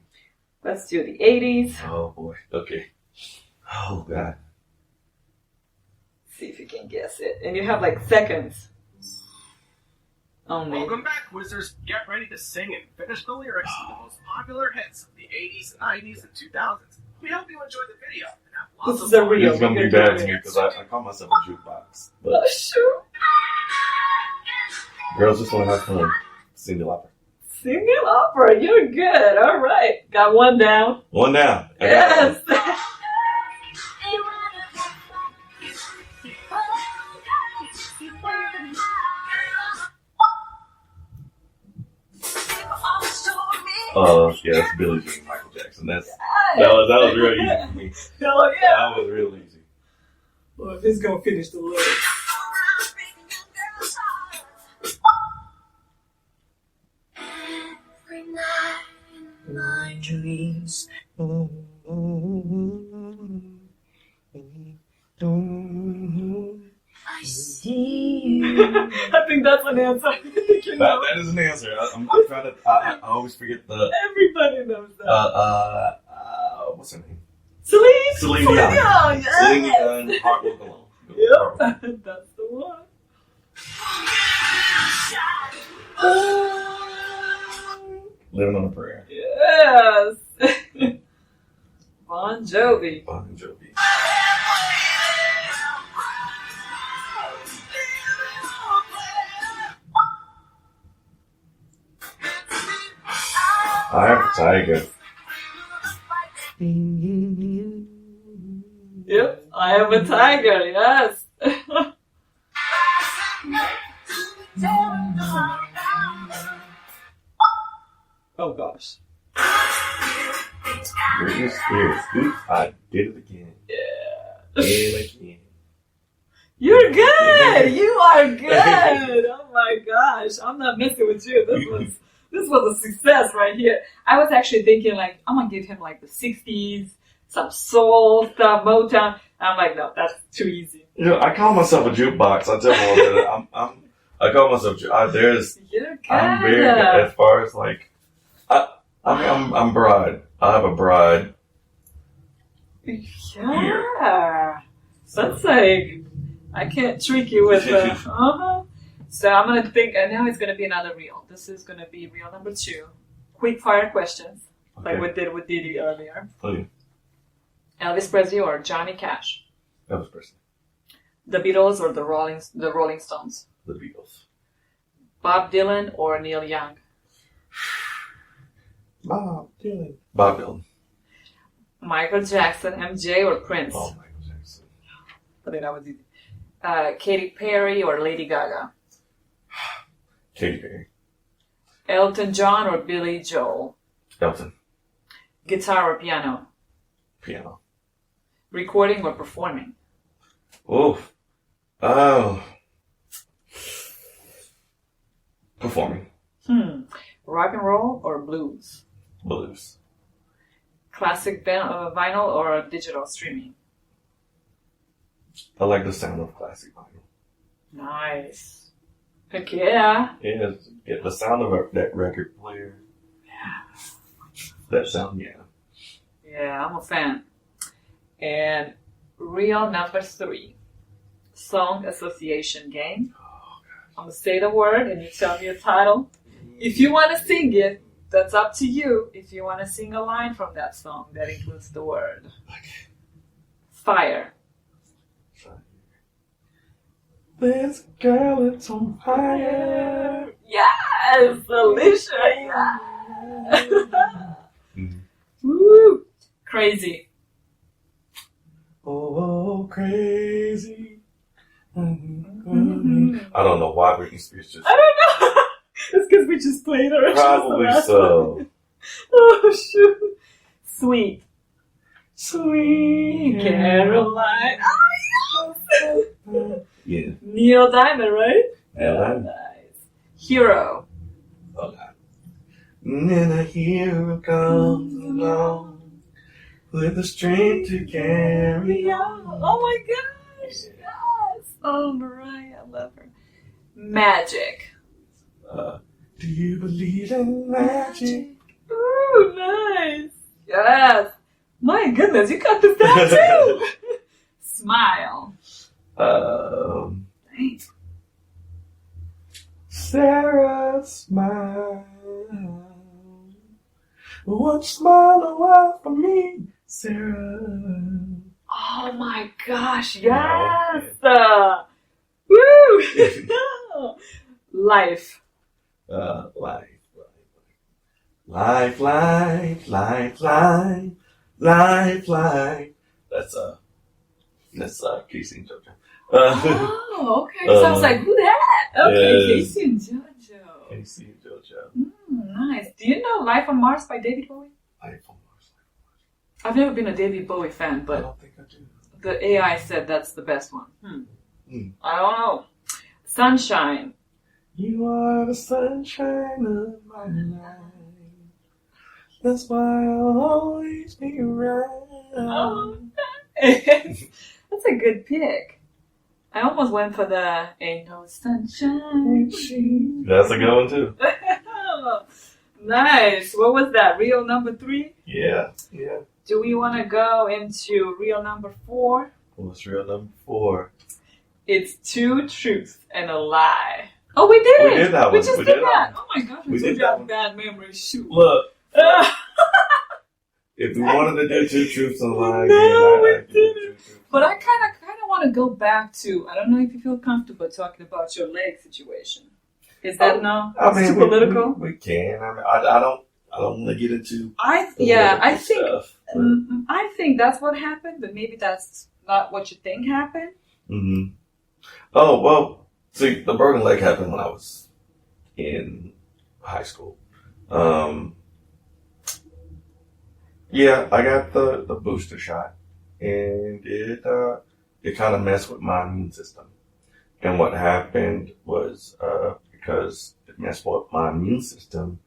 Speaker 1: Let's do the 80s.
Speaker 2: Oh, boy. Okay. Oh, God.
Speaker 1: See if you can guess it. And you have like seconds. Only.
Speaker 3: Welcome back, Quizzers. Get ready to sing and finish the lyrics to the most popular hits of the 80s, 90s, and 2000s. We hope you enjoyed the video. And have lots
Speaker 1: This is a real.
Speaker 2: It's going to be bad for me because I call myself a jukebox. But
Speaker 1: oh, sure.
Speaker 2: Girls just want to have fun. Cindy Lauper.
Speaker 1: Singing opera. You're good. All right. Got one down.
Speaker 2: One down.
Speaker 1: Yes.
Speaker 2: Yeah, that's Billie Jean, Michael Jackson. That was real easy for me.
Speaker 1: Hell yeah.
Speaker 2: That was real easy.
Speaker 1: Well, if it's gonna finish the lyrics.
Speaker 4: Every night in my dreams, I see you.
Speaker 1: I think that's an answer.
Speaker 2: That is an answer. I'm trying to. I always forget the.
Speaker 1: Everybody knows that.
Speaker 2: What's her name?
Speaker 1: Celine Dion.
Speaker 2: Dion.
Speaker 1: Yes.
Speaker 2: Celine Dion. Heart Will Go On.
Speaker 1: Yep. That's the one.
Speaker 2: Living on a Prayer.
Speaker 1: Yes. Bon Jovi.
Speaker 2: Bon Jovi. I have a tiger.
Speaker 1: Yep, I am a tiger, yes. Oh gosh.
Speaker 2: Britney Spears. Oops, I did it again.
Speaker 1: Yeah.
Speaker 2: And again.
Speaker 1: You're good! You are good! Oh my gosh. I'm not messing with you. This was a success right here. I was actually thinking like, I'm gonna give him like the 60s, some soul stuff, Motown. I'm like, no, that's too easy.
Speaker 2: I call myself a jukebox. I tell you what, I call myself.
Speaker 1: You're good.
Speaker 2: I'm very good as far as like. I'm broad. I have a broad.
Speaker 1: Yeah. That's like, I can't trick you with the, So I'm going to think, and now it's going to be another reel. This is going to be reel number 2. Quick fire questions, like we did with Didi earlier.
Speaker 2: Okay.
Speaker 1: Elvis Presley or Johnny Cash?
Speaker 2: Elvis Presley.
Speaker 1: The Beatles or the Rolling Stones?
Speaker 2: The Beatles.
Speaker 1: Bob Dylan or Neil Young?
Speaker 2: Bob Dylan. Bob Dylan.
Speaker 1: Michael Jackson, MJ or Prince?
Speaker 2: Oh, Michael Jackson.
Speaker 1: I think that was easy. Katy Perry or Lady Gaga?
Speaker 2: Katy Perry.
Speaker 1: Elton John or Billy Joel?
Speaker 2: Elton.
Speaker 1: Guitar or piano?
Speaker 2: Piano.
Speaker 1: Recording or performing?
Speaker 2: Oof. Oh. Performing.
Speaker 1: Rock and roll or blues?
Speaker 2: Blues.
Speaker 1: Classic vinyl or digital streaming?
Speaker 2: I like the sound of classic vinyl.
Speaker 1: Nice. Heck yeah.
Speaker 2: Yeah, get the sound of that record player.
Speaker 1: Yeah.
Speaker 2: That sound, yeah.
Speaker 1: Yeah, I'm a fan. And reel number 3. Song association game. I'm going to say the word and you tell me a title. If you want to sing it, that's up to you. If you want to sing a line from that song, that includes the word.
Speaker 2: Okay.
Speaker 1: Fire.
Speaker 2: This girl, it's on fire.
Speaker 1: Yes, Alicia. Yeah. Woo. Crazy.
Speaker 2: Oh, crazy. I don't know why Britney Spears just.
Speaker 1: I don't know. It's because we just played her.
Speaker 2: Probably so.
Speaker 1: Oh, shoot. Sweet. Sweet Caroline. Oh, yes.
Speaker 2: Yeah.
Speaker 1: Neil Diamond, right?
Speaker 2: Yeah.
Speaker 1: Nice. Hero.
Speaker 2: Oh, God. And then a hero comes along with the strength to carry on.
Speaker 1: Oh my gosh. Yes. Oh, Mariah, I love her. Magic.
Speaker 2: Do you believe in magic?
Speaker 1: Ooh, nice. Yes. My goodness, you got this down too. Smile. Thanks.
Speaker 2: Sarah, smile. One smile a while for me, Sarah.
Speaker 1: Oh my gosh, yes. Woo. Life.
Speaker 2: Life. That's Casey and JoJo.
Speaker 1: Oh, okay. So I was like, who that? Okay,
Speaker 2: yes.
Speaker 1: Casey and JoJo.
Speaker 2: Casey and JoJo.
Speaker 1: Nice. Do you know Life on Mars by David Bowie?
Speaker 2: Life on Mars.
Speaker 1: I've never been a David Bowie fan,
Speaker 2: I
Speaker 1: but
Speaker 2: don't think I do.
Speaker 1: the AI said that's the best one. I don't know. Sunshine.
Speaker 2: You are the sunshine of my life. That's why I'll always be around.
Speaker 1: Oh, that's a good pick. I almost went for the Ain't No Sunshine.
Speaker 2: That's a good one too.
Speaker 1: Nice. What was that? Reel number 3?
Speaker 2: Yeah.
Speaker 1: Do we want to go into reel number 4?
Speaker 2: What's real number 4?
Speaker 1: It's 2 truths and a lie. Oh, we did it.
Speaker 2: We did that one.
Speaker 1: We just did that. Oh my gosh, we
Speaker 2: did
Speaker 1: did have
Speaker 2: that
Speaker 1: bad memory. Shoot.
Speaker 2: Look. If we wanted to do 2 truths and a lie,
Speaker 1: No, we
Speaker 2: I
Speaker 1: didn't. But I kind of want to go back to, I don't know if you feel comfortable talking about your leg situation. Is that no?
Speaker 2: I mean,
Speaker 1: too political?
Speaker 2: We can. I mean, I don't want to get into.
Speaker 1: I think
Speaker 2: stuff,
Speaker 1: I think that's what happened, but maybe that's not what you think happened.
Speaker 2: Mm-hmm. Oh well, see, the broken leg happened when I was in high school. Yeah, I got the booster shot, and it kind of messed with my immune system. And what happened was because it messed with my immune system,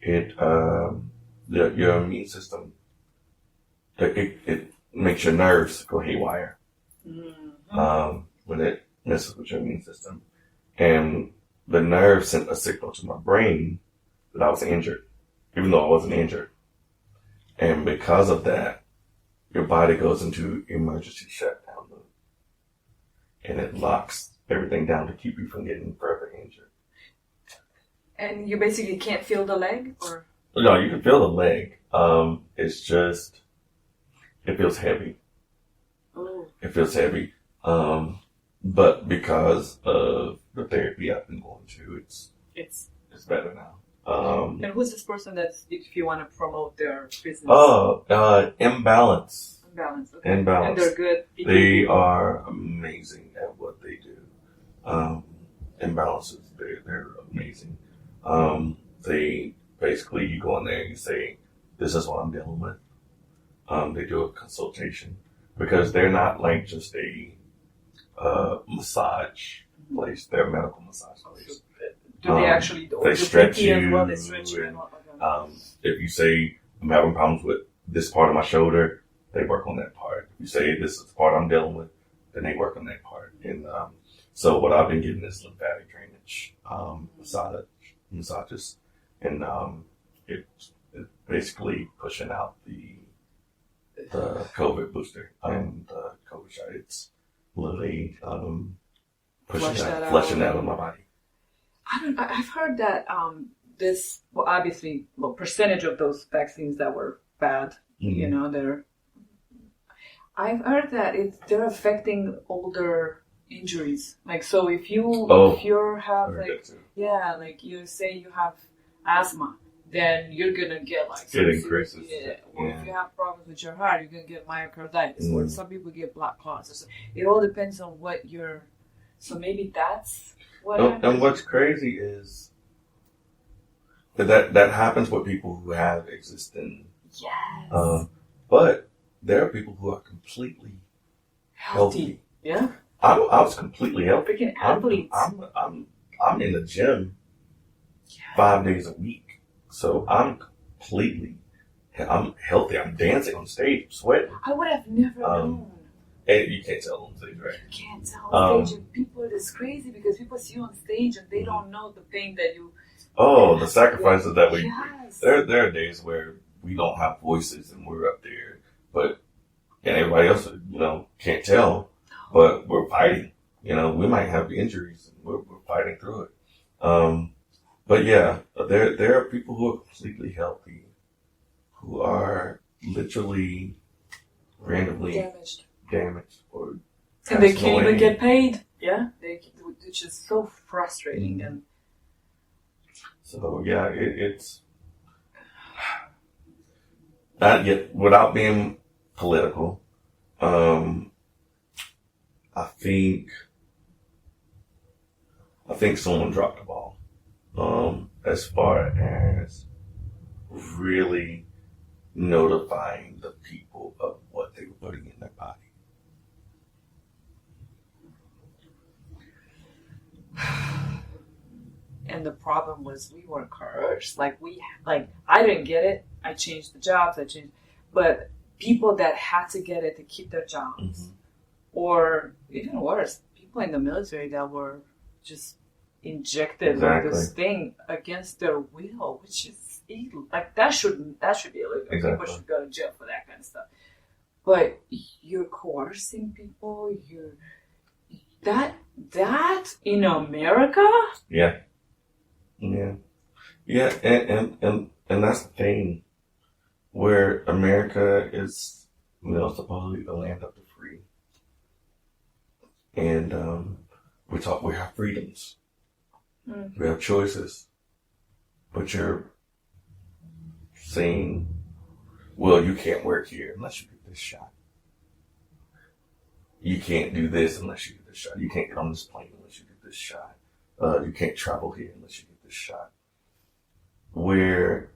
Speaker 2: your immune system it makes your nerves go haywire.
Speaker 1: Mm-hmm.
Speaker 2: When it messes with your immune system, and the nerve sent a signal to my brain that I was injured, even though I wasn't injured. And because of that, your body goes into emergency shutdown mode. And it locks everything down to keep you from getting further injured.
Speaker 1: And you basically can't feel the leg, or?
Speaker 2: No, you can feel the leg. It's just, it feels heavy.
Speaker 1: Oh.
Speaker 2: It feels heavy. But because of the therapy I've been going to, it's better now.
Speaker 1: And who's this person that's, if you want to promote their business?
Speaker 2: Imbalance.
Speaker 1: Imbalance. Okay.
Speaker 2: Imbalance.
Speaker 1: And they're good.
Speaker 2: They are amazing at what they do. Imbalances, they're amazing. They basically, you go in there and you say, this is what I'm dealing with. They do a consultation because they're not like just a massage place. They're a medical massage place.
Speaker 1: Do they actually do
Speaker 2: they stretch you?
Speaker 1: As well? They stretch you and all that.
Speaker 2: If you say, I'm having problems with this part of my shoulder, they work on that part. If you say, this is the part I'm dealing with, then they work on that part. And so what I've been getting is lymphatic drainage massages. And it's basically pushing out the COVID booster and the COVID shot. It's literally flushing that out of my body.
Speaker 1: I've heard that percentage of those vaccines that were bad, I've heard that they're affecting older injuries. Like, so if you have you say you have asthma, then you're gonna get
Speaker 2: increases.
Speaker 1: Or if you have problems with your heart, you're gonna get myocarditis. Or some people get blood clots. It all depends on what so maybe that's what happens.
Speaker 2: And what's crazy is that happens with people who have existing.
Speaker 1: Yes.
Speaker 2: But there are people who are completely healthy.
Speaker 1: Yeah.
Speaker 2: I was completely healthy.
Speaker 1: Freaking athletes.
Speaker 2: I'm in the gym 5 days a week, so I'm healthy. I'm dancing on stage, I'm sweating.
Speaker 1: I would have never known.
Speaker 2: And you can't tell on stage, right?
Speaker 1: You can't tell on stage. And people, it's crazy because people see you on stage and they don't know the pain that you.
Speaker 2: Oh, the sacrifices that we.
Speaker 1: Yes.
Speaker 2: There are days where we don't have voices and we're up there, and everybody else, can't tell, but we're fighting. We might have injuries and we're fighting through it. But yeah, there are people who are completely healthy, who are literally randomly damaged or
Speaker 1: and they can't even get paid. Yeah, which is so frustrating. Mm-hmm. And
Speaker 2: so yeah, it's not yet without being political. I think someone dropped the ball. As far as really notifying the people of what they were putting in their body.
Speaker 1: And the problem was we were cursed. I didn't get it. I changed the jobs. But people that had to get it to keep their jobs, mm-hmm. or even worse, people in the military that were just injected with this thing against their will, which is illegal. That should be illegal.
Speaker 2: Exactly.
Speaker 1: People should go to jail for that kind of stuff. But you're coercing people. That in America.
Speaker 2: Yeah. And that's the thing, where America is, supposedly the land of the free, and we have freedoms. We have choices, but you're saying, well, you can't work here unless you get this shot. You can't do this unless you get this shot. You can't get on this plane unless you get this shot. You can't travel here unless you get this shot. We're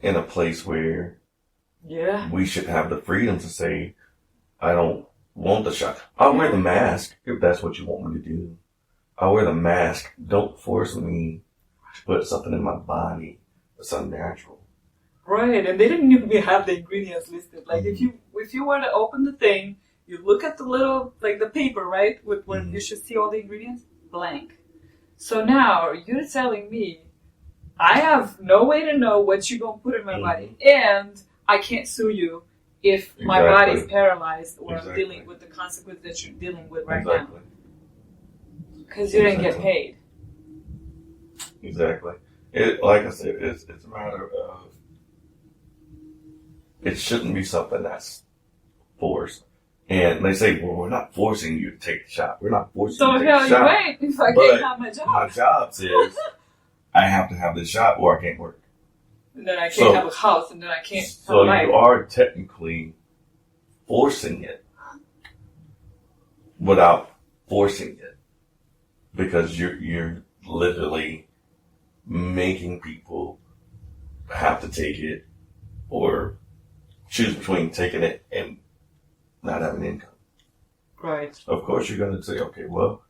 Speaker 2: in a place where we should have the freedom to say, I don't want the shot. I'll wear the mask if that's what you want me to do. I'll wear the mask. Don't force me to put something in my body that's unnatural.
Speaker 1: Right, and they didn't even have the ingredients listed. Like, mm-hmm. if you were to open the thing, you look at the little, the paper, right, with where mm-hmm. you should see all the ingredients, blank. So now you're telling me I have no way to know what you're going to put in my body. And I can't sue you if my body's paralyzed or I'm dealing with the consequences that you're dealing with right now. Because you didn't get paid.
Speaker 2: Exactly. Like I said, it's a matter of, it shouldn't be something that's forced. And they say, well, we're not forcing you to take the shot. We're not forcing you to take the shot. So hell you ain't if I can't have my job. My job says I have to have this shot or I can't work.
Speaker 1: And then I can't have a house and then I can't have
Speaker 2: So
Speaker 1: life.
Speaker 2: you are technically forcing it without forcing it. Because you're literally making people have to take it or choose between taking it and not having income.
Speaker 1: Right.
Speaker 2: Of course, you're going to say, okay, well.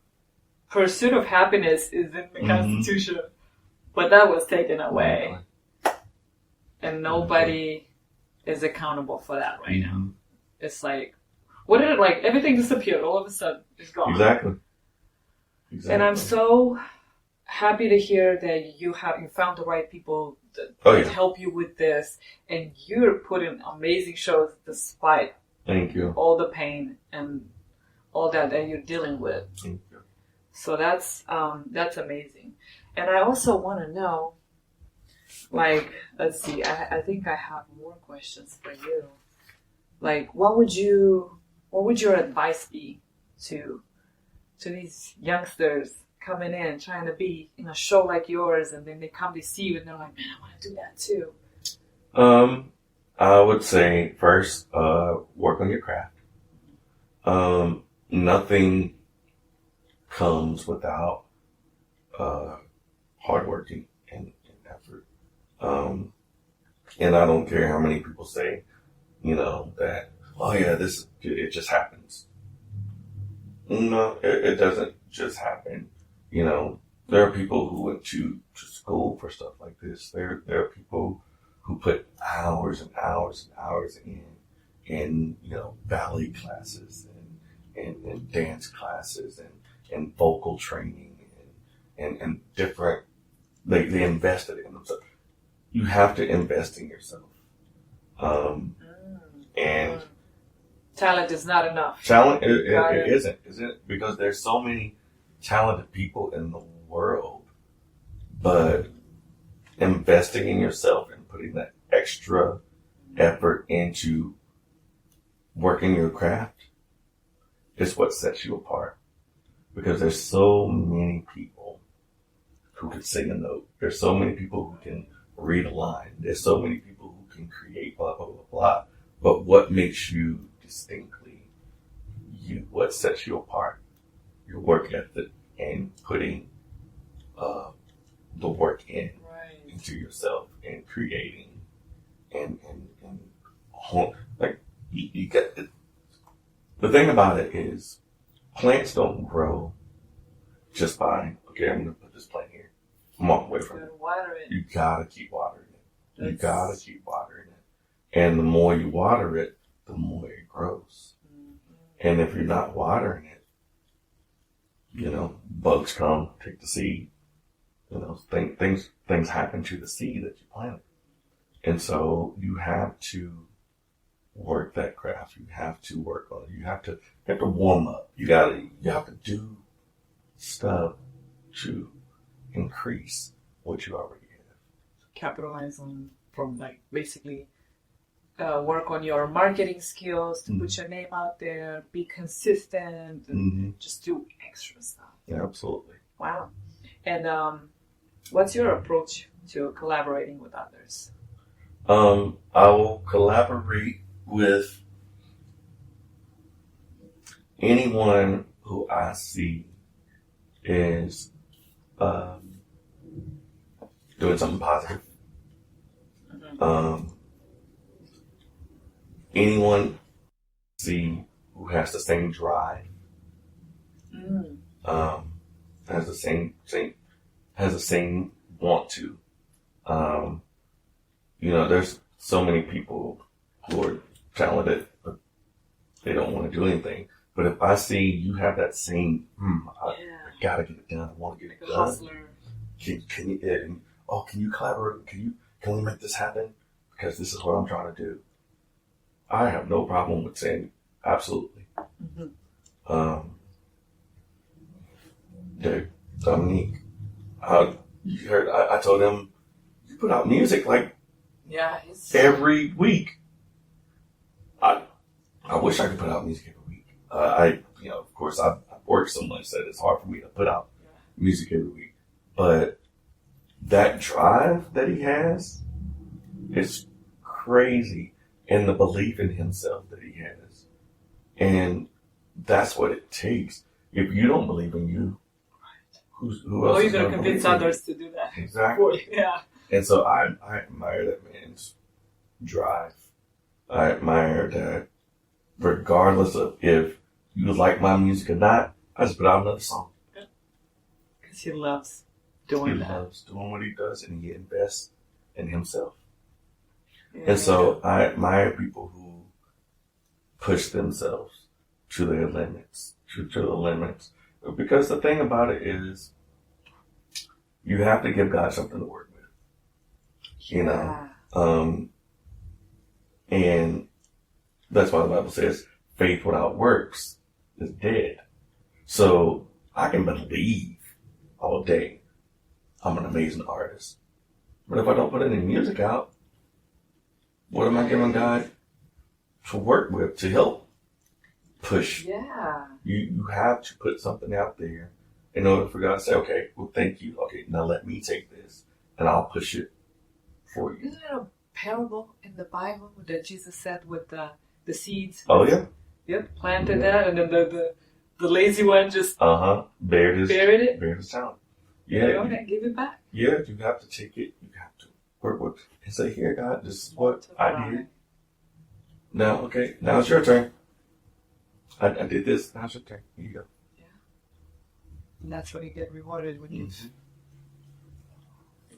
Speaker 1: Pursuit of happiness is in the Constitution, but that was taken away. And nobody is accountable for that right now. It's like, what did it like? Everything disappeared all of a sudden. It's gone.
Speaker 2: Exactly.
Speaker 1: And I'm so happy to hear that you found the right people that help you with this, and you're putting amazing shows despite
Speaker 2: Thank you.
Speaker 1: all the pain and all that you're dealing with.
Speaker 2: Thank you.
Speaker 1: So that's amazing. And I also want to know, like, let's see, I think I have more questions for you. Like, what would your advice be to these youngsters coming in, trying to be in a show like yours, and then they come to see you and they're like, man, I want to do that too?
Speaker 2: I would say first, work on your craft. Nothing comes without hard working and effort. And I don't care how many people say, that, oh yeah, it just happens. No, it doesn't just happen. There are people who went to school for stuff like this. There are people who put hours and hours and hours in ballet classes and dance classes and vocal training and different, they invested in themselves. You have to invest in yourself. And
Speaker 1: talent is not enough.
Speaker 2: Talent it isn't, because there's so many talented people in the world, but investing in yourself and putting that extra effort into working your craft is what sets you apart. Because there's so many people who can sing a note. There's so many people who can read a line. There's so many people who can create blah, blah, blah, blah. But what makes you distinctly you? What sets you apart? Your work ethic and putting the work into yourself and creating and like you get it. The thing about it is plants don't grow just by, okay, I'm going to put this plant here. I'm walking away from it. You gotta keep watering it. You gotta keep watering it. And the more you water it, the more it grows. And if you're not watering it, bugs come, take the seed. Things happen to the seed that you planted. And so you have to work that craft. You have to work on it. You have to warm up. You have to do stuff to increase what you already have.
Speaker 1: Capitalize on from basically work on your marketing skills to put your name out there, be consistent, and just do extra stuff.
Speaker 2: Yeah, absolutely.
Speaker 1: Wow. And what's your approach to collaborating with others?
Speaker 2: I will collaborate with anyone who I see is doing something positive. Anyone I see who has the same drive, has the same want to. There's so many people who are talented, but they don't want to do anything. But if I see you have that same, I gotta get it done. I want to get it done.
Speaker 1: Hustler.
Speaker 2: Can you? oh, can you collaborate? Can we make this happen? Because this is what I'm trying to do. I have no problem with saying absolutely. Dominique, you heard, I told him, you put out music like every week. I wish I could put out music every week. Of course, I've worked so much that it's hard for me to put out music every week. But that drive that he has is crazy, and the belief in himself that he has. And that's what it takes. If you don't believe in you, who else?
Speaker 1: Or you're going to convince others to do that.
Speaker 2: Exactly.
Speaker 1: Yeah.
Speaker 2: And so I admire that man's drive. I admire that regardless of if you like my music or not, I just put out another song.
Speaker 1: Because he loves doing that.
Speaker 2: He loves doing what he does, and he invests in himself.
Speaker 1: Yeah.
Speaker 2: And so I admire people who push themselves to their limits, to the limits. Because the thing about it is, you have to give God something to work with. You know? And that's why the Bible says, faith without works is dead. So I can believe all day I'm an amazing artist. But if I don't put any music out, what am I giving God to work with, to help push?
Speaker 1: Yeah.
Speaker 2: You have to put something out there in order for God to say, okay, well, thank you. Okay, now let me take this and I'll push it for you.
Speaker 1: Isn't there a parable in the Bible that Jesus said with the seeds?
Speaker 2: Oh, yeah.
Speaker 1: Yep, planted that, and then the lazy one just
Speaker 2: buried
Speaker 1: it.
Speaker 2: Buried his talent.
Speaker 1: Yeah. And give it back.
Speaker 2: Yeah, you have to take it. You have to work with it and say, here, God, this is what I did. Now, okay, now it's your turn. I did this. Now it's your turn. Here you go.
Speaker 1: Yeah. And that's when you get rewarded, when you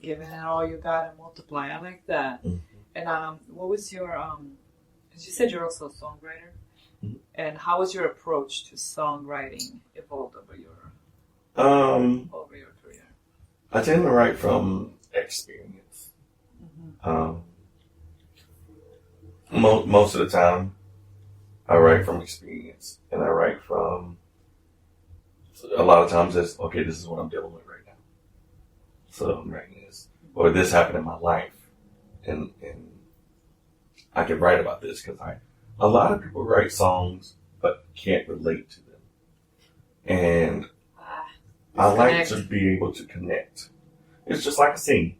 Speaker 1: give it all you got and multiply. I like that.
Speaker 2: Mm-hmm.
Speaker 1: And what was your as you said, you're also a songwriter.
Speaker 2: Mm-hmm.
Speaker 1: And how was your approach to songwriting evolved over your career?
Speaker 2: I tend to write from experience. Most of the time, I write from experience, and I write from. A lot of times, it's okay. This is what I'm dealing with right now, so I'm writing this, or this happened in my life, and I can write about this because a lot of people write songs but can't relate to them, and I like to be able to connect. It's just like a scene.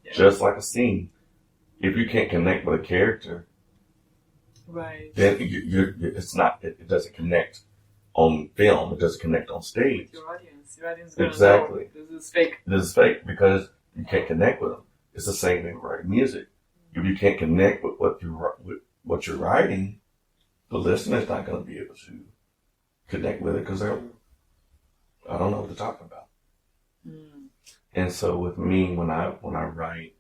Speaker 1: Yeah.
Speaker 2: Just like a scene. If you can't connect with a character,
Speaker 1: right,
Speaker 2: then it's not. It doesn't connect on film. It doesn't connect on stage.
Speaker 1: With your audience. Your audience gonna
Speaker 2: Exactly.
Speaker 1: know this is fake.
Speaker 2: This is fake because you can't connect with them. It's the same thing with writing music. If you can't connect with what you're writing, the listener's not going to be able to connect with it because I don't know what they're talking about. And so with me, when I write,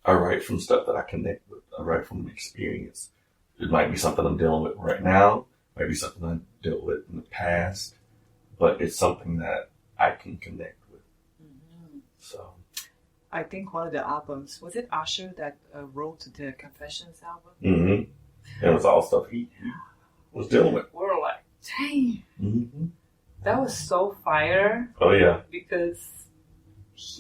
Speaker 2: I write from stuff that I connect with. I write from experience. It might be something I'm dealing with right now. It might be something I dealt with in the past. But it's something that I can connect with. So,
Speaker 1: I think one of the albums, was it Usher that wrote the Confessions album?
Speaker 2: Mm-hmm. It was all stuff he was dealing with.
Speaker 1: We were like, dang.
Speaker 2: Mm-hmm.
Speaker 1: That was so fire.
Speaker 2: Oh, yeah.
Speaker 1: Because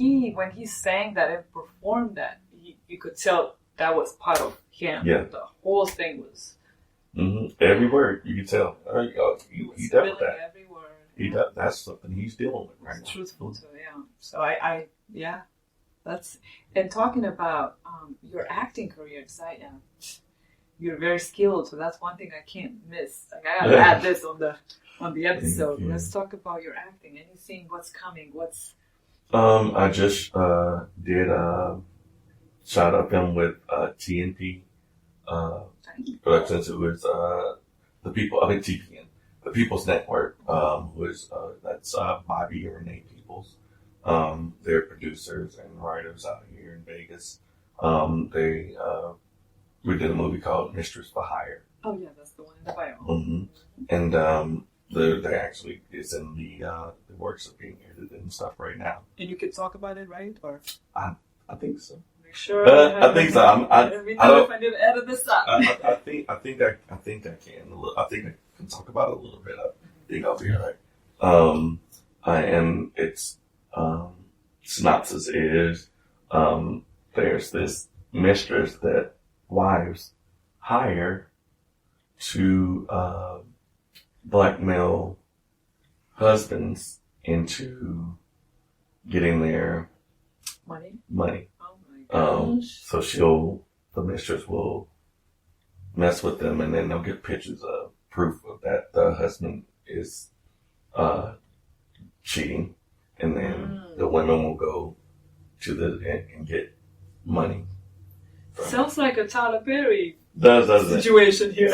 Speaker 1: when he sang that and performed that, you could tell that was part of him.
Speaker 2: Yeah.
Speaker 1: The whole thing was.
Speaker 2: Mm-hmm. Every word, you could tell. He dealt with that.
Speaker 1: Every word.
Speaker 2: That's something he's dealing with right now.
Speaker 1: Truthful too, yeah. So yeah. And talking about your acting career, because you're very skilled, so that's one thing I can't miss. Like I gotta add this on the episode. Let's talk about your acting. Anything, what's coming, what's.
Speaker 2: I just did a shot of him with TNT Productions. It was the people. I think TPN, the People's Network, that's Bobby and Renee Peoples. They're producers and writers out here in Vegas. We did a movie called Mistress for Hire.
Speaker 1: Oh yeah, that's the one in the bio.
Speaker 2: Mm-hmm. And they actually is in the works of being edited and stuff right now.
Speaker 1: And you could talk about it, right? Or
Speaker 2: I I think so.
Speaker 1: Make sure.
Speaker 2: I think so.
Speaker 1: Let me know if I need to edit this up.
Speaker 2: I think I can. I think I can talk about it a little bit. I think I'll be all right. And it's synopsis is there's this mistress that wives hire to blackmail husbands into getting their money.
Speaker 1: Oh my gosh.
Speaker 2: So the mistress will mess with them, and then they'll get pictures of proof of that the husband is cheating, and then the women will go to and get money.
Speaker 1: Sounds like a Tyler Perry
Speaker 2: Does
Speaker 1: situation here.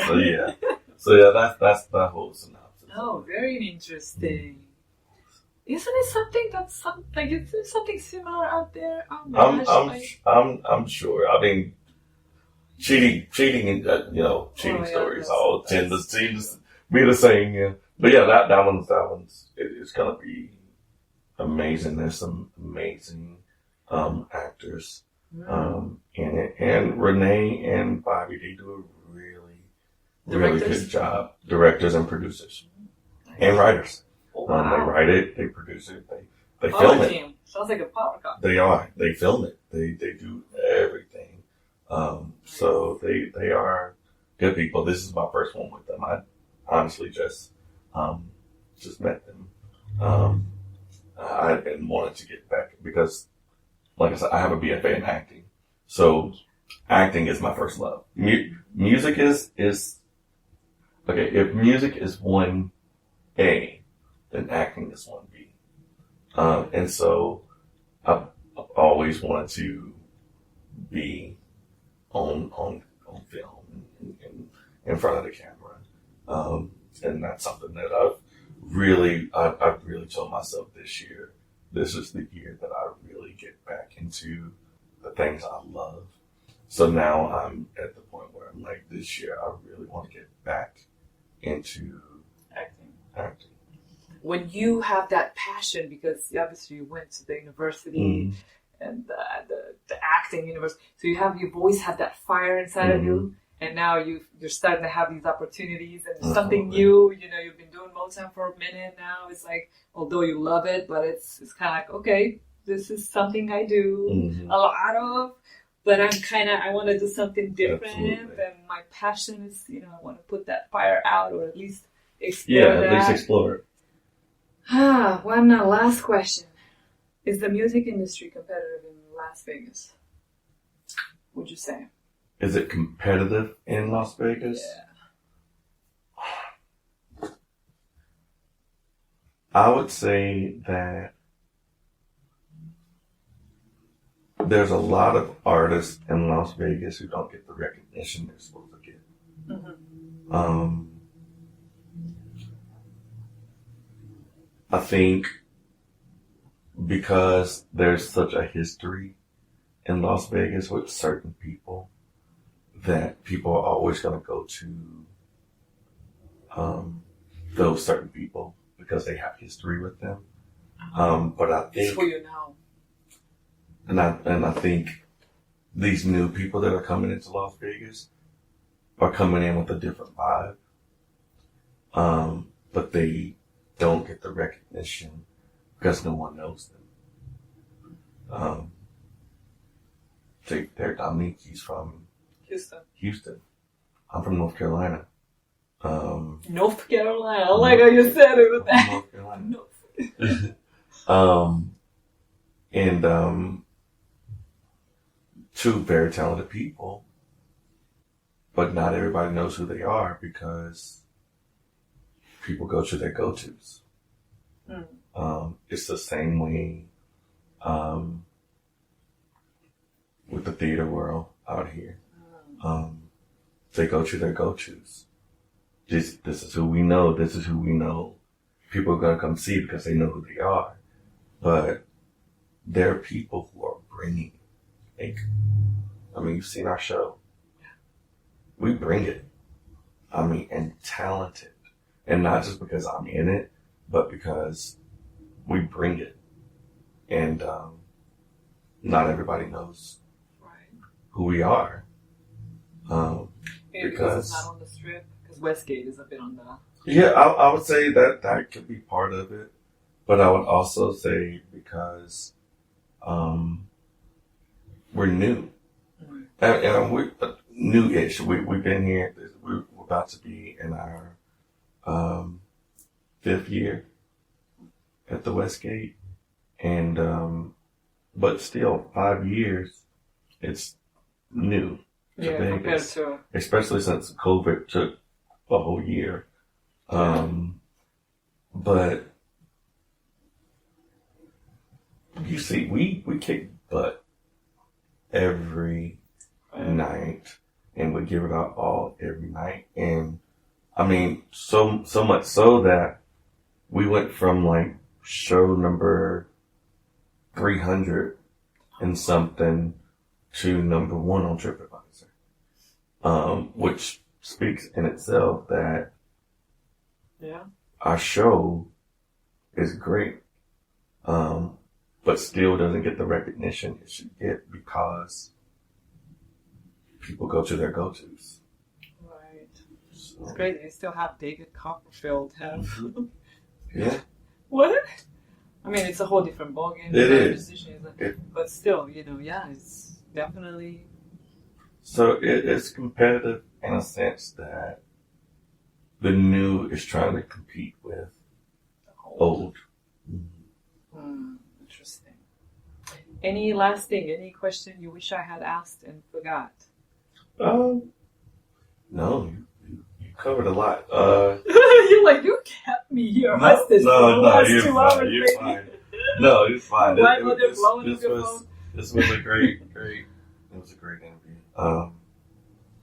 Speaker 2: So yeah, that's the whole synopsis.
Speaker 1: Oh, very interesting. Isn't it something is something similar out there? Oh my gosh,
Speaker 2: I'm sure. I mean, cheating, cheating stories all tend to be the same. Yeah, but yeah, that one's it's gonna be amazing. There's some amazing actors in it, and Renee and Bobby, they do a really good job. Directors and producers and writers.
Speaker 1: Wow.
Speaker 2: They write it, they produce it, they film it.
Speaker 1: Team. Sounds like a power couple.
Speaker 2: They film it. They do everything. So they are good people. This is my first one with them. I honestly just met them. I've been wanting to get back because, like I said, I have a BFA in acting. So acting is my first love. Music is okay. If music is 1A, then acting is 1B. And so I've always wanted to be on film in front of the camera. And that's something that I've really told myself this year. This is the year that I really get back into the things I love. So now I'm at the point where I'm like, this year I really want to get back into acting.
Speaker 1: When you have that passion, because obviously you went to the university and the acting university, so you've always had that fire inside of you, and now you're starting to have these opportunities and something new. You've been doing Motown for a minute now. It's like, although you love it, but it's kind of like, okay, this is something I do a lot of, but I want to do something different.
Speaker 2: Absolutely.
Speaker 1: And my passion is, I want to put that fire out, or at least explore that.
Speaker 2: Yeah, at least explore it.
Speaker 1: One last question. Is the music industry competitive in Las Vegas? Would you say?
Speaker 2: Is it competitive in Las Vegas?
Speaker 1: Yeah.
Speaker 2: I would say that there's a lot of artists in Las Vegas who don't get the recognition they're supposed to get. I think because there's such a history in Las Vegas with certain people, that people are always going to go to those certain people because they have history with them. But I think,
Speaker 1: it's who you know.
Speaker 2: and I think these new people that are coming into Las Vegas are coming in with a different vibe, but they don't get the recognition because no one knows them. They're Dominique. He's from Houston. I'm from North Carolina.
Speaker 1: North Carolina. I like how you said it with that.
Speaker 2: North Carolina. And two very talented people, but not everybody knows who they are because people go to their go-tos. It's the same way with the theater world out here. They go to their go-tos. This is who we know. This is who we know. People are going to come see because they know who they are. But there are people who are bringing it. You've seen our show. We bring it. And talented. And not just because I'm in it, but because we bring it. And not everybody knows
Speaker 1: Right.
Speaker 2: who we are.
Speaker 1: Maybe because it's not on the strip. Because Westgate is a bit on the.
Speaker 2: Yeah, I would say that could be part of it, but I would also say because we're new, and we're new-ish. We've been here. We're about to be in our 5th year at the Westgate, and but still 5 years. It's new.
Speaker 1: Yeah, compared to.
Speaker 2: Especially since COVID took a whole year. But you see, we kick butt every night, and we give it our all every night. And I mean, so much so that we went from like show number 300 and something to number 1 on TripAdvisor, which speaks in itself that our show is great, but still doesn't get the recognition it should get because people go to their go-tos.
Speaker 1: Right. So. It's great. They still have David Copperfield.
Speaker 2: Yeah.
Speaker 1: What? I mean, it's a whole different ballgame.
Speaker 2: It is.
Speaker 1: But still, it's definitely.
Speaker 2: So it's competitive in a sense that the new is trying to compete with old.
Speaker 1: Interesting. Any last thing? Any question you wish I had asked and forgot?
Speaker 2: No, you covered a lot.
Speaker 1: You're like, you kept me here hostage for the last 2 hours.
Speaker 2: You're fine. No, it's fine. This was a great interview.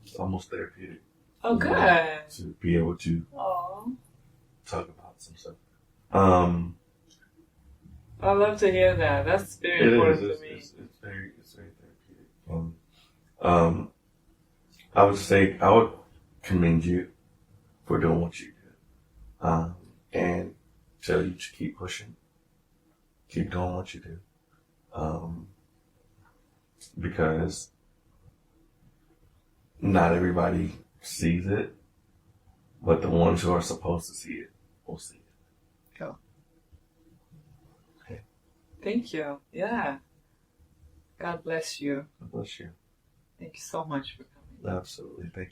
Speaker 2: It's almost therapeutic.
Speaker 1: Oh, good.
Speaker 2: To be able to talk about some stuff.
Speaker 1: I love to hear that. That's very important to me.
Speaker 2: It's very therapeutic. I would commend you for doing what you do, and tell you to keep pushing, keep doing what you do, because not everybody sees it, but the ones who are supposed to see it will see it.
Speaker 1: Cool.
Speaker 2: Okay.
Speaker 1: Thank you. Yeah. God bless you.
Speaker 2: God bless you.
Speaker 1: Thank you so much for coming.
Speaker 2: Absolutely. Thank you.